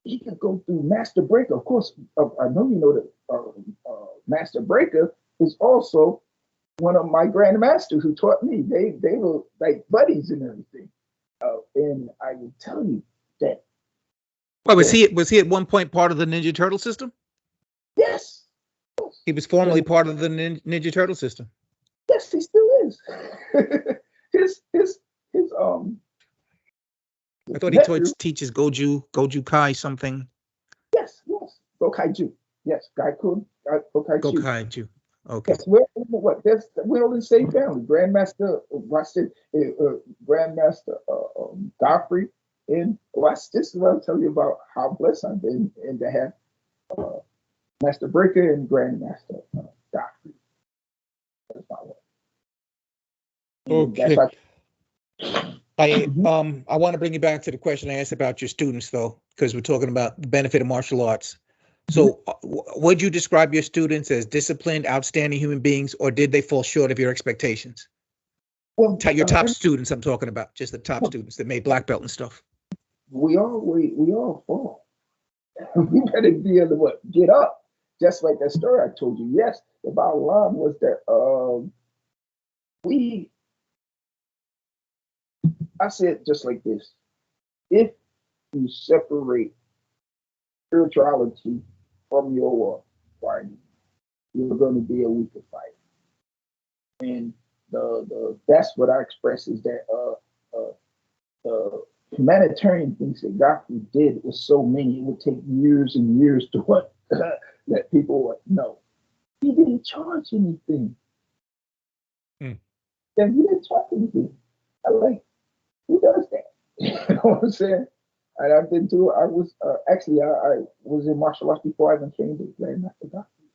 he could go through Master Breaker. Of course, I know you know that Master Breaker is also one of my grandmasters who taught me. They were like buddies and everything. And I will tell you that. Well, was he at one point part of the Ninja Turtle system? Yes. He was formerly part of the Ninja Turtle system. Yes, he still is. his I thought he teaches Goju Kai something. Yes. Gokaiju. Yes, Gokaiju. Gokaiju. Okay. Yes, we're all in the same family. Grandmaster, Grandmaster Godfrey, and watch this is what I'll tell you about how blessed I've been, and to have Master Breaker and Grandmaster Godfrey. That's my one. Okay. I want to bring you back to the question I asked about your students, though, because we're talking about the benefit of martial arts. So would you describe your students as disciplined, outstanding human beings, or did they fall short of your expectations? Well, your top students I'm talking about, just the top students that made black belt and stuff. We all fall. We better be able to get up. Just like that story I told you. Yes, the bottom line was that I said just like this. If you separate spirituality from your fighting, you're going to be a weaker fighter. And that's what I express is that the humanitarian things that Godfrey did was so many, it would take years and years to let people know. He didn't charge anything. And he didn't charge anything. I'm like, who does that? You know what I'm saying? And I've been to, I was actually, I was in martial arts before I even came to Grandmaster Godfrey.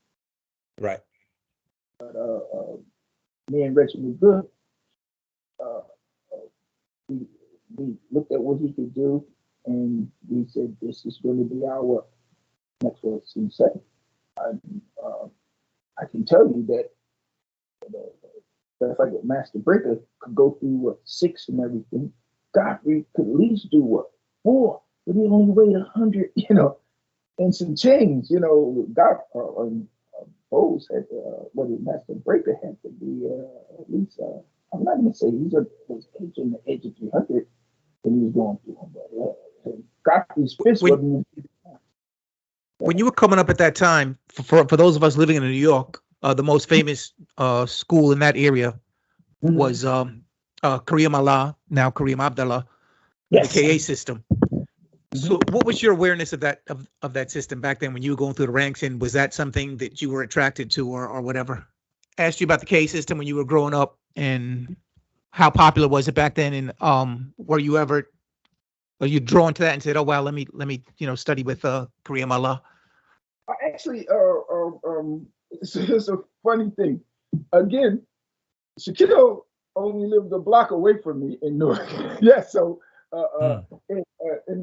Right. But me and Reggie were good. We looked at what he could do, and we said, this is going to be our next one. He said, I can tell you that that's like a Master Breaker could go through 6 and everything. Godfrey could at least do 4, but he only weighed 100, and some change. God Bose had Master Breaker had to be at least. I'm not going to say was on the edge of 300 when he was going through him, but Godfrey's fist wasn't. When you were coming up at that time, for those of us living in New York, the most famous school in that area was Kareem Allah, now Kareem Abdullah, the KA system. So what was your awareness of that system back then when you were going through the ranks, and was that something that you were attracted to or whatever? I asked you about the KA system when you were growing up, and how popular was it back then, and were you drawn to that and said, oh wow, let me study with Kareem Allah? Actually, it's a funny thing. Again, Shaquille only lived a block away from me in Newark. So and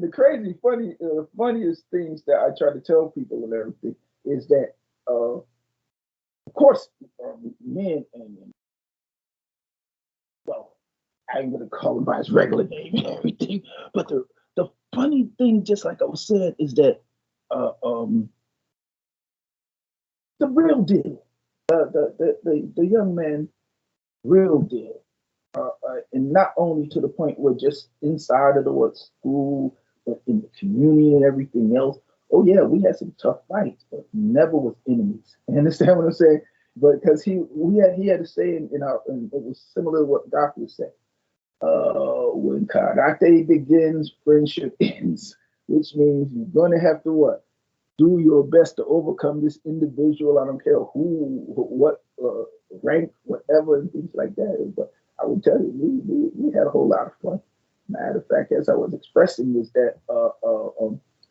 the funniest things that I try to tell people and everything is that, of course, men and well, I ain't gonna call him by his regular name and everything, but the funny thing, just like I was saying, is that the real deal, the young man real deal. And not only to the point where just inside of the what school, but in the community and everything else. Oh yeah, we had some tough fights, but never was enemies. You understand what I'm saying? But because he had to say and it was similar to what Doctor said. When karate begins, friendship ends, which means you're gonna have to what? Do your best to overcome this individual. I don't care what rank, whatever, and things like that. But I will tell you, we had a whole lot of fun. Matter of fact, as I was expressing, is that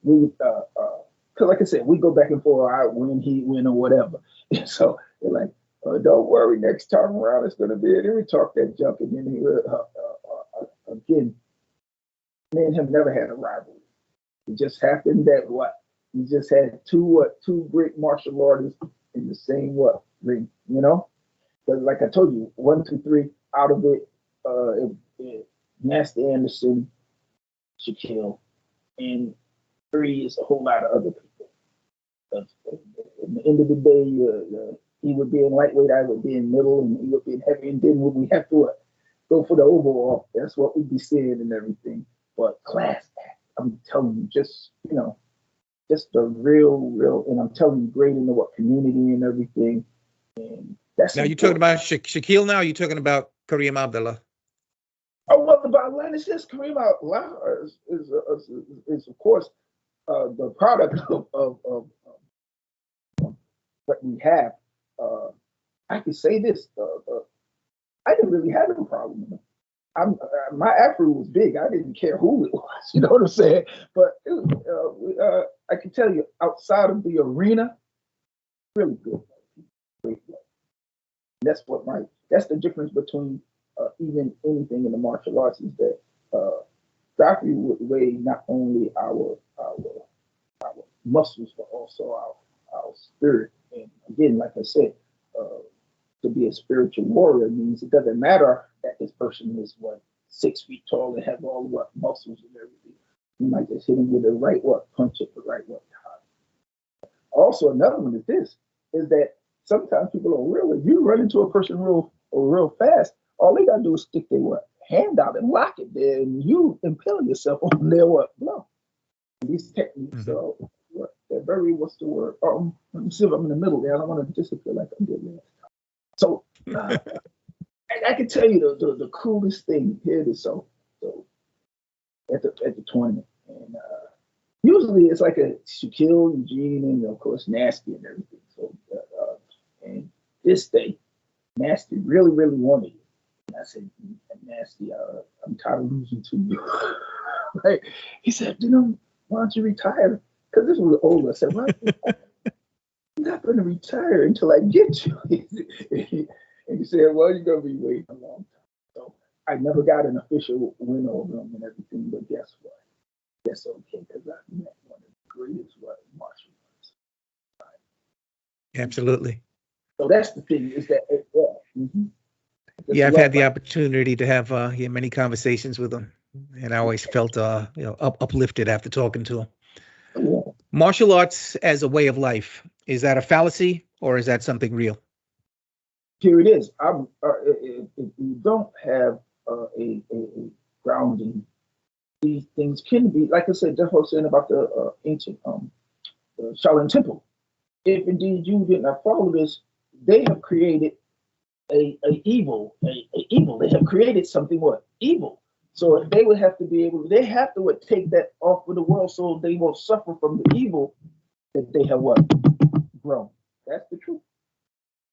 we because like I said, we go back and forth. I win, he win, or whatever. And so they're like, don't worry, next time around it's gonna be. And then we talk that junk, and then again, me and him never had a rivalry. It just happened that what we just had two great martial artists in the same ring, you know. But like I told you, 1, 2, 3 out of it, Nasty Anderson, Shaquille, and 3 is a whole lot of other people. At the end of the day, he would be in lightweight, I would be in middle, and he would be in heavy. And then when we have to go for the overall, that's what we'd be seeing and everything. But class act, I'm telling you, just just the real, and I'm telling you, great in the community and everything. And that's now. You talking about Shaquille now? Or you talking about Kareem Abdullah? Oh well, about Atlantis, yes, Kareem Abdullah is of course the product of what we have. I can say this: I didn't really have no problem with him. My afro was big. I didn't care who it was. You know what I'm saying? But I can tell you, outside of the arena, really good, great play. That's the difference between even anything in the martial arts is that Doctor would weigh not only our muscles but also our spirit. And again, like I said, to be a spiritual warrior means it doesn't matter that this person is 6 feet tall and have all muscles and everything. You might just hit him with the right punch at the right time. Also, another one is that sometimes people don't realize you run into a person real fast. All they gotta do is stick their hand out and lock it there, and you impale yourself on their blow. These techniques are they're very what's the word? Let me see if I'm in the middle there. I don't want to disappear like I did last time. So I can tell you the coolest thing here is so at the tournament, and usually it's like a Shaquille, Eugene, and of course Nasty and everything. So and this day, Nasty really wanted it. And I said, Nasty, I'm tired of losing to you. Right? He said, why don't you retire? Because this was older. I said, well, I'm not going to retire until I get you. And he said, well, you're going to be waiting a long time. So I never got an official win over him and everything, but guess what? That's okay, because I met one of the greatest martial arts. Right? Absolutely. So that's the thing, is that, Yeah, I've had the opportunity to have many conversations with him, and I always felt uplifted after talking to him. Yeah. Martial arts as a way of life, is that a fallacy or is that something real? Here it is. If you don't have a grounding, these things can be, like I said, that's what I was saying about the ancient Shaolin Temple. If indeed you did not follow this, they have created a evil. They have created something evil. So they would have to be able. They have to take that off of the world, so they won't suffer from the evil that they have grown. That's the truth.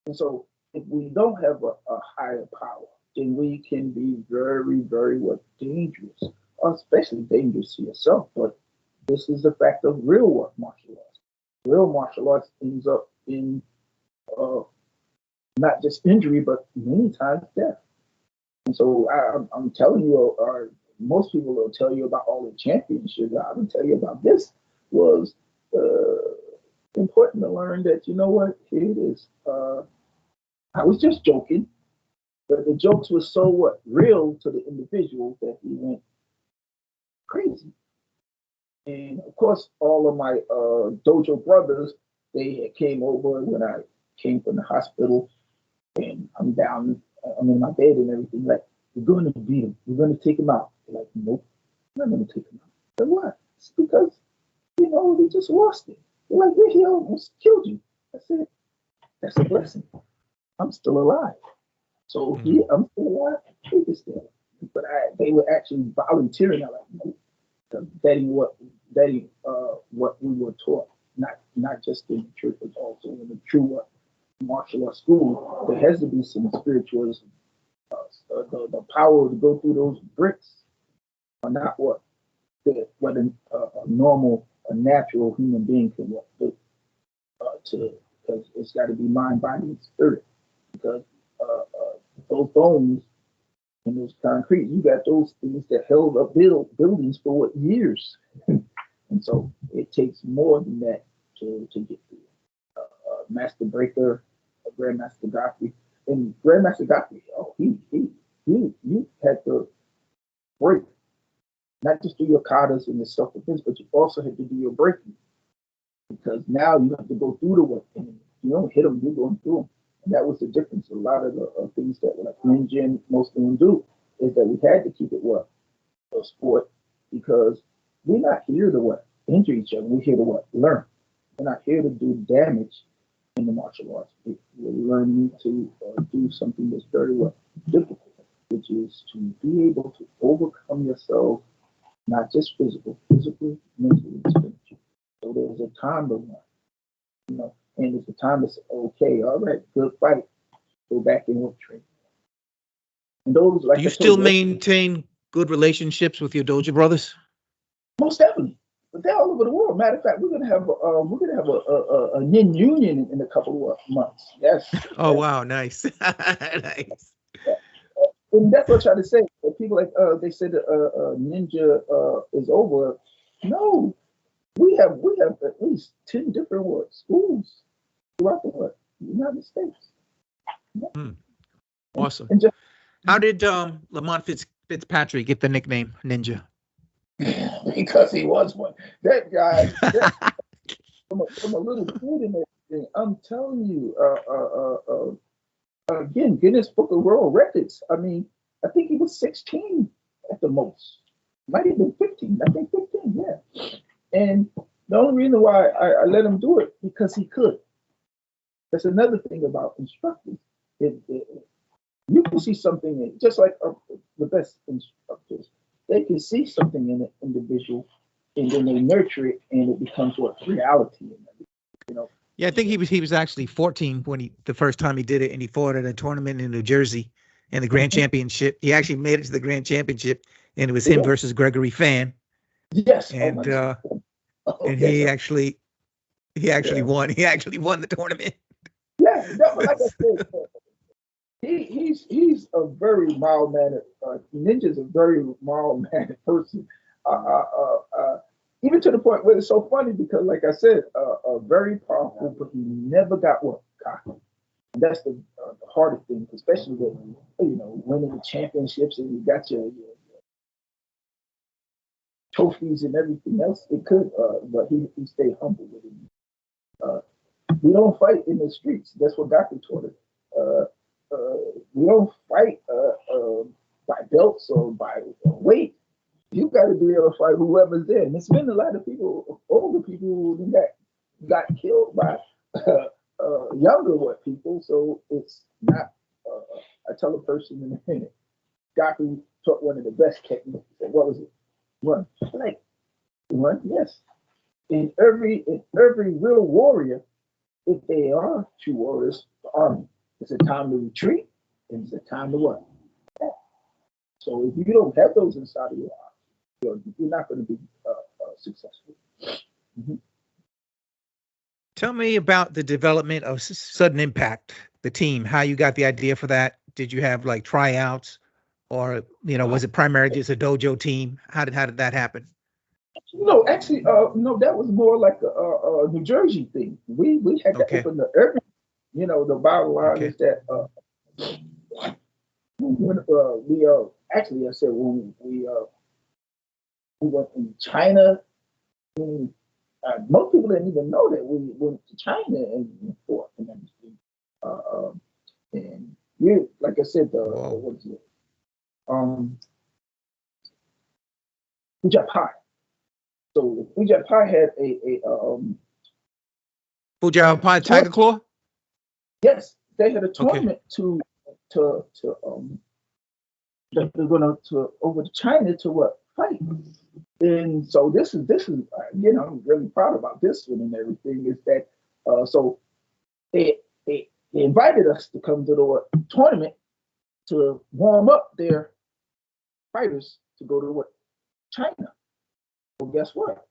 And so if we don't have a higher power, then we can be very, very dangerous, especially dangerous to yourself. But this is the fact of real martial arts. Real martial arts ends up in not just injury, but many times death. And so I'm telling you, most people will tell you about all the championships. I will tell you about this was important to learn that, you know what, here it is. I was just joking, but the jokes were so real to the individual that he went crazy. And of course, all of my dojo brothers, they came over when I came from the hospital, and I'm down I'm in my bed and everything. Like, we're going to beat him. We're going to take him out. They're like, nope, we're not going to take him out. I said, what? It's because, we just lost it. They're like, we almost killed you. I said, that's a blessing. I'm still alive. So yeah, I'm still alive. They just still. But they were actually volunteering. I like, nope, betting what we were taught, not just in the church, but also in the true martial arts school. There has to be some spiritualism. The power to go through those bricks are not what a normal, a natural human being can do. Because it's got to be mind, body, and spirit. Because those bones and those concrete, you got those things that held up buildings for years. And so it takes more than that to get through. Master Breaker, Grandmaster Godfrey, and Grandmaster Godfrey. Oh, you had to break, not just do your katas and the self-defense, but you also had to do your breaking, because now you have to go through the work. And you don't hit them, you're going through them. And that was the difference. A lot of the things that like ninja and most of them do is that we had to keep it a sport, because we're not here to injure each other. We're here to learn. We're not here to do damage in the martial arts. We're learning to do something that's very difficult, which is to be able to overcome yourself, not just physically, mentally, and spiritually. So there's a time to learn, and it's a time to say, okay, all right, good fight, go back and work training. And those, like Do you I still told you, maintain good relationships with your dojo brothers? most definitely. But they're all over the world. Matter of fact, we're gonna have a nin union in a couple of months. Yes. Oh wow, nice, nice. And that's what I try to say. People they said ninja is over. No, we have at least 10 different schools throughout the United States. Hmm. Awesome. And just How did Lamont Fitzpatrick get the nickname Ninja? because he was one. That guy, from a little kid and everything, I'm telling you, again, Guinness Book of World Records. I mean, I think he was 16 at the most. Might have been 15. I think 15, yeah. And the only reason why I let him do it, because he could. That's another thing about instructors. You can see something in, just like the best instructors, they can see something in an individual, and then they nurture it, and it becomes reality. Yeah, I think he was actually 14 when the first time he did it, and he fought at a tournament in New Jersey in the Grand Championship. He actually made it to the Grand Championship, and it was him versus Gregory Fan. Yes, and and yes, he actually won. He actually won the tournament. Yeah, but like I said, he's a very mild mannered. Ninja's a very mild mannered person. Even to the point where it's so funny because, like I said, very powerful, but he never got cocky. And that's the hardest thing, especially with winning the championships and you got your trophies and everything else. It could, but he stayed humble with it. We don't fight in the streets. That's what Dr. taught us. We don't fight by belts or by weight. You got to be able to fight whoever's there. And there's been a lot of people, older people, that got killed by younger people. So it's not. I tell a person in a minute. Dr. taught one of the best techniques. What was it? Run. Like run. Yes. In every real warrior, if they are true warriors, the army, it's a time to retreat and it's a time to what? So if you don't have those inside of your heart, you're not going to be successful. Mm-hmm. Tell me about the development of Sudden Impact, the team, how you got the idea for that. Did you have like tryouts or, was it primarily just a dojo team? How did that happen? No, actually, no, that was more like a New Jersey thing. We had to open the urban, the bottom line is that when we actually, I said when we went in China, most people didn't even know that we went to China and fought and everything. And we, like I said, the Whoa. what's it? Fuji Pi. So Fuji Pi had a Fuji Pi Tiger Claw? yes, they had a Okay. tournament to they're gonna to over to China to what fight. And so this is again, I'm really proud about this one and everything. Is that so they invited us to come to the what, tournament to warm up their fighters to go to what China. Well, guess what?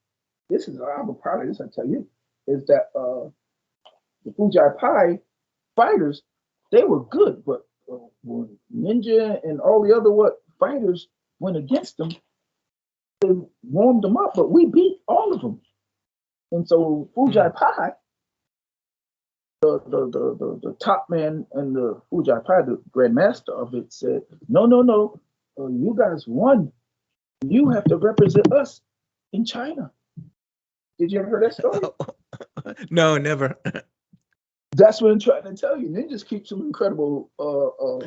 This is I'm proud of this. I tell you, is that the Fuji Pi fighters, they were good, but when Ninja and all the other what fighters went against them, they warmed them up, but we beat all of them. And so Fuji Pi, the top man and the Fuji Pi, the grandmaster of it, said, no, no, no, you guys won. You have to represent us in China. Did you ever hear that story? No, never. That's what I'm trying to tell you. Ninjas keep some incredible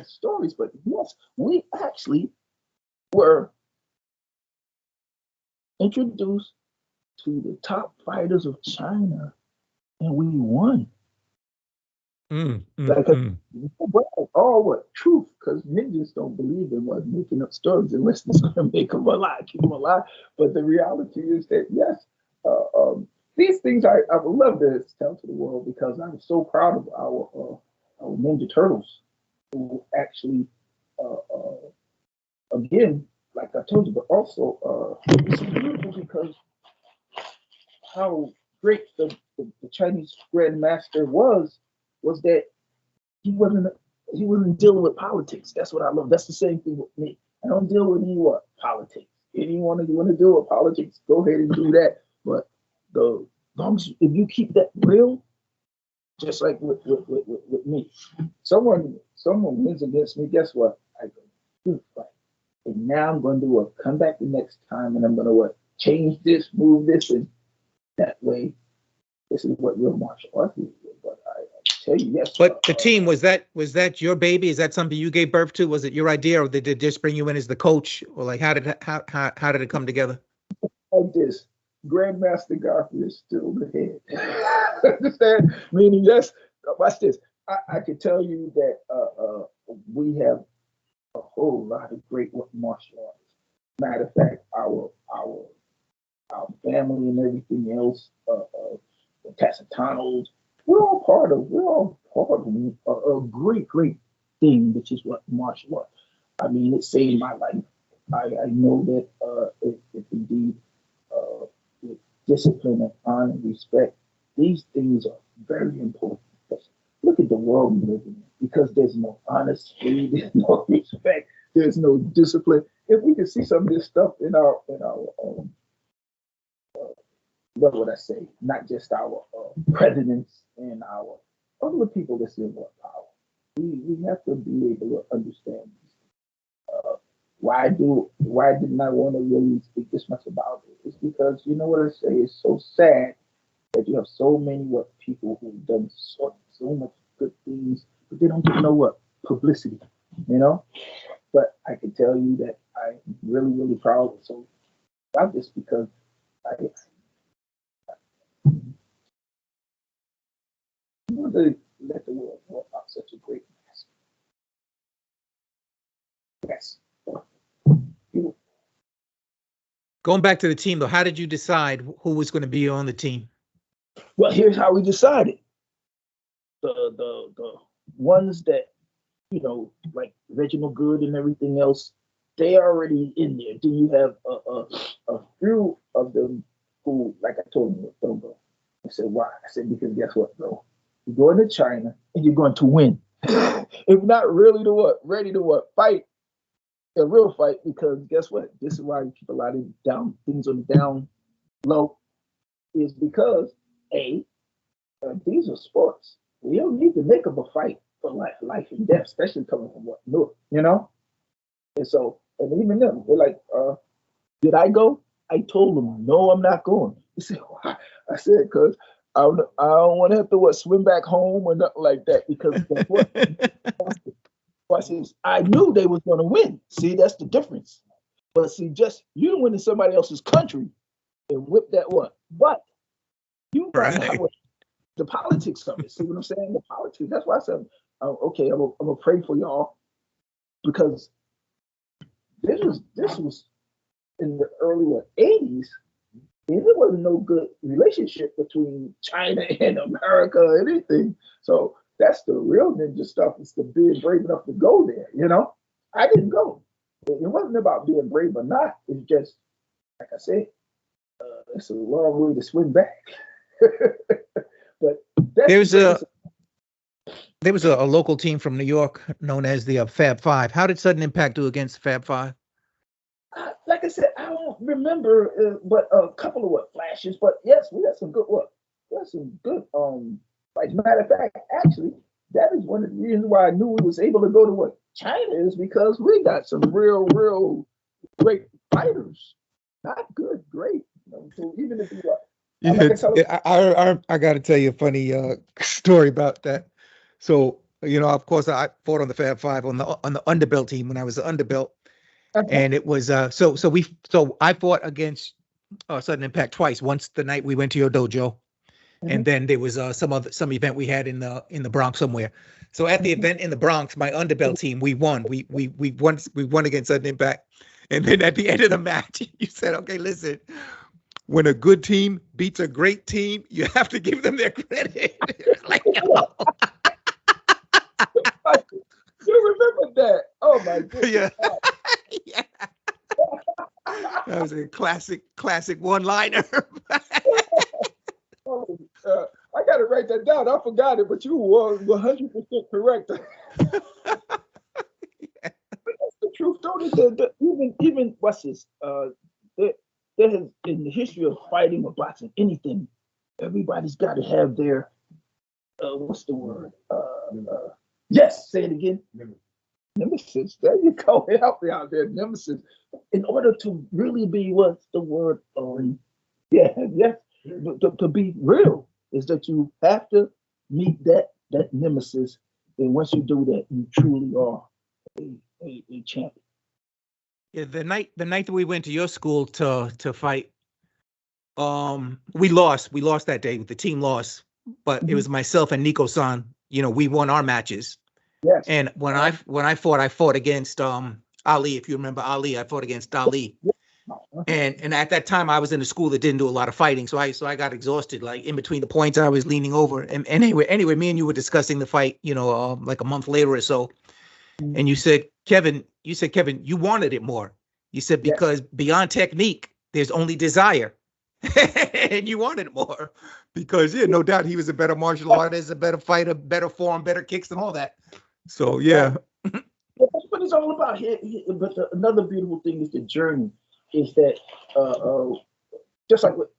stories, but yes, we actually were introduced to the top fighters of China, and we won. Like all what truth, because ninjas don't believe in what making up stories unless it's going to make them alive, keep them alive. But the reality is that yes, these things I would love to tell to the world because I'm so proud of our Ninja Turtles who actually again, like I told you, but also it's beautiful because how great the Chinese Grandmaster was that he wasn't dealing with politics. That's what I love. That's the same thing with me. I don't deal with any what politics. Anyone you want to deal with politics, go ahead and do that. But the long as if you keep that real, just like with me, someone wins against me. Guess what? I go fight. And now I'm going to do what? Come back the next time, and I'm going to what? Change this, move this, and that way. This is what real martial arts is. But I tell you, yes. But the team, was that your baby? Is that something you gave birth to? Was it your idea, or did they just bring you in as the coach, or like how did it come together? Like this, Grandmaster Garfield is still the head. Understand? Meaning, yes. Watch this. I can tell you that we have a whole lot of great martial arts. Matter of fact, our family and everything else, the Tasitanos, we're all part of a great thing, which is what martial art. I mean, it saved my life. I know that if indeed with discipline and honor and respect, these things are very important. Look at the world we live in. Because there's no honesty, there's no respect, there's no discipline. If we could see some of this stuff in our what would I say? Not just our presidents and our other people that's in what power. We have to be able to understand why didn't I want to really speak this much about it? It's because you know what I say. It's so sad that you have so many what people who've done so much good things, but they don't get no what publicity, you know. But I can tell you that I'm really proud about this because I want to let the world know about such a great master. Yes. Going back to the team though, how did you decide who was going to be on the team? Well, here's how we decided. The ones that like Reginald Good and everything else, they already in there. Then you have a few of them who, like I told you, don't go. I said, why? I said, because guess what, bro? You're going to China and you're going to win. If not really to what? Ready to what? Fight. A real fight, because guess what? This is why you keep a lot of things on the down low, is because these are sports. We don't need to make up a fight for life and death, especially coming from what North, And so, and even them, they're like, did I go? I told them, no, I'm not going. He said, why? I said, because I don't want to have to swim back home or nothing like that. Because guess what? I says, I knew they was going to win. See, that's the difference. But see, just you don't win in somebody else's country and whip that what? But you find out Right. what the politics of it. See what I'm saying? The politics. That's why I said, oh, okay, I'm gonna pray for y'all because this was in the early 80s. And there wasn't no good relationship between China and America or anything. So that's the real ninja stuff, is to be brave enough to go there, you know? I didn't go. It wasn't about being brave or not. It's just, like I said, it's a long way to swim back. But that's There's the a greatest. there was a local team from New York known as the Fab Five. How did Sudden Impact do against Fab Five? Like I said, I don't remember, but a couple of flashes. But yes, we had some good work. We had some good. Like matter of fact, actually, that is one of the reasons why I knew we was able to go to China, is because we got some real great fighters. Not good, great. You know, so even if you I'm not Yeah, gonna tell them. I got to tell you a funny story about that. So, of course, I fought on the Fab Five on the underbelt team when I was the underbelt, and it was so I fought against Sudden Impact twice. Once the night we went to your dojo, and then there was some event we had in the Bronx somewhere. So at the event in the Bronx, my underbelt team, we won. We won against Sudden Impact, and then at the end of the match, you said, "Okay, listen. When a good team beats a great team, you have to give them their credit." Like, oh, You remember that? Oh my yeah, goodness! yeah. That was a classic one-liner. Oh, I got to write that down. I forgot it, but you were 100% correct. That's the truth, though. Even what's this? There, there has, in the history of fighting or boxing, anything, everybody's got to have their what's the word? Yes, say it again. Nemesis. There you go. Help me out there, nemesis. In order to really be, what's the word? Yeah, yes. To be real is that you have to meet that nemesis, and once you do that, you truly are a champion. Yeah, the night that we went to your school to fight, we lost. We lost that day. The team lost, but it Mhm. was myself and Nico San. We won our matches. Yes. And when I fought against Ali, if you remember Ali, I fought against Ali. And at that time I was in a school that didn't do a lot of fighting, so I got exhausted. Like in between the points, I was leaning over. And anyway, me and you were discussing the fight, like a month later or so. And you said, Kevin, you wanted it more. You said Yes. because beyond technique, there's only desire. And you wanted more because, yeah, no doubt he was a better martial artist, a better fighter, better form, better kicks, and all that. So Right. yeah. That's what it's all about here. But another beautiful thing is the journey. Is that just like with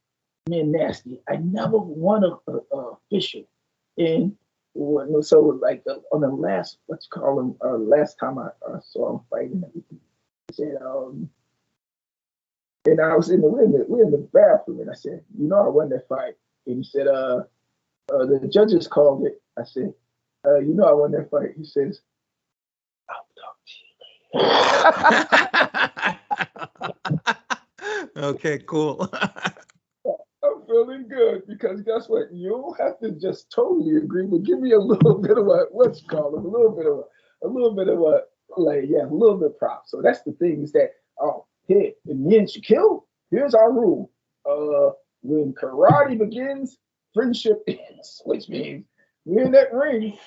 me and Nasty, I never won a official. And so like on the last, let's call him, last time I saw him fighting, I said, and I was we're in the bathroom, and I said, I won that fight. And he said, the judges called it. I said, I won that fight. He says, I'll talk Okay, cool. I'm feeling good because guess what? You don't have to just totally agree, but give me a little bit of what's called a little bit of props. So that's the thing, is that here in me and Shaquille, here's our rule. When karate begins, friendship ends, which means we're in that ring.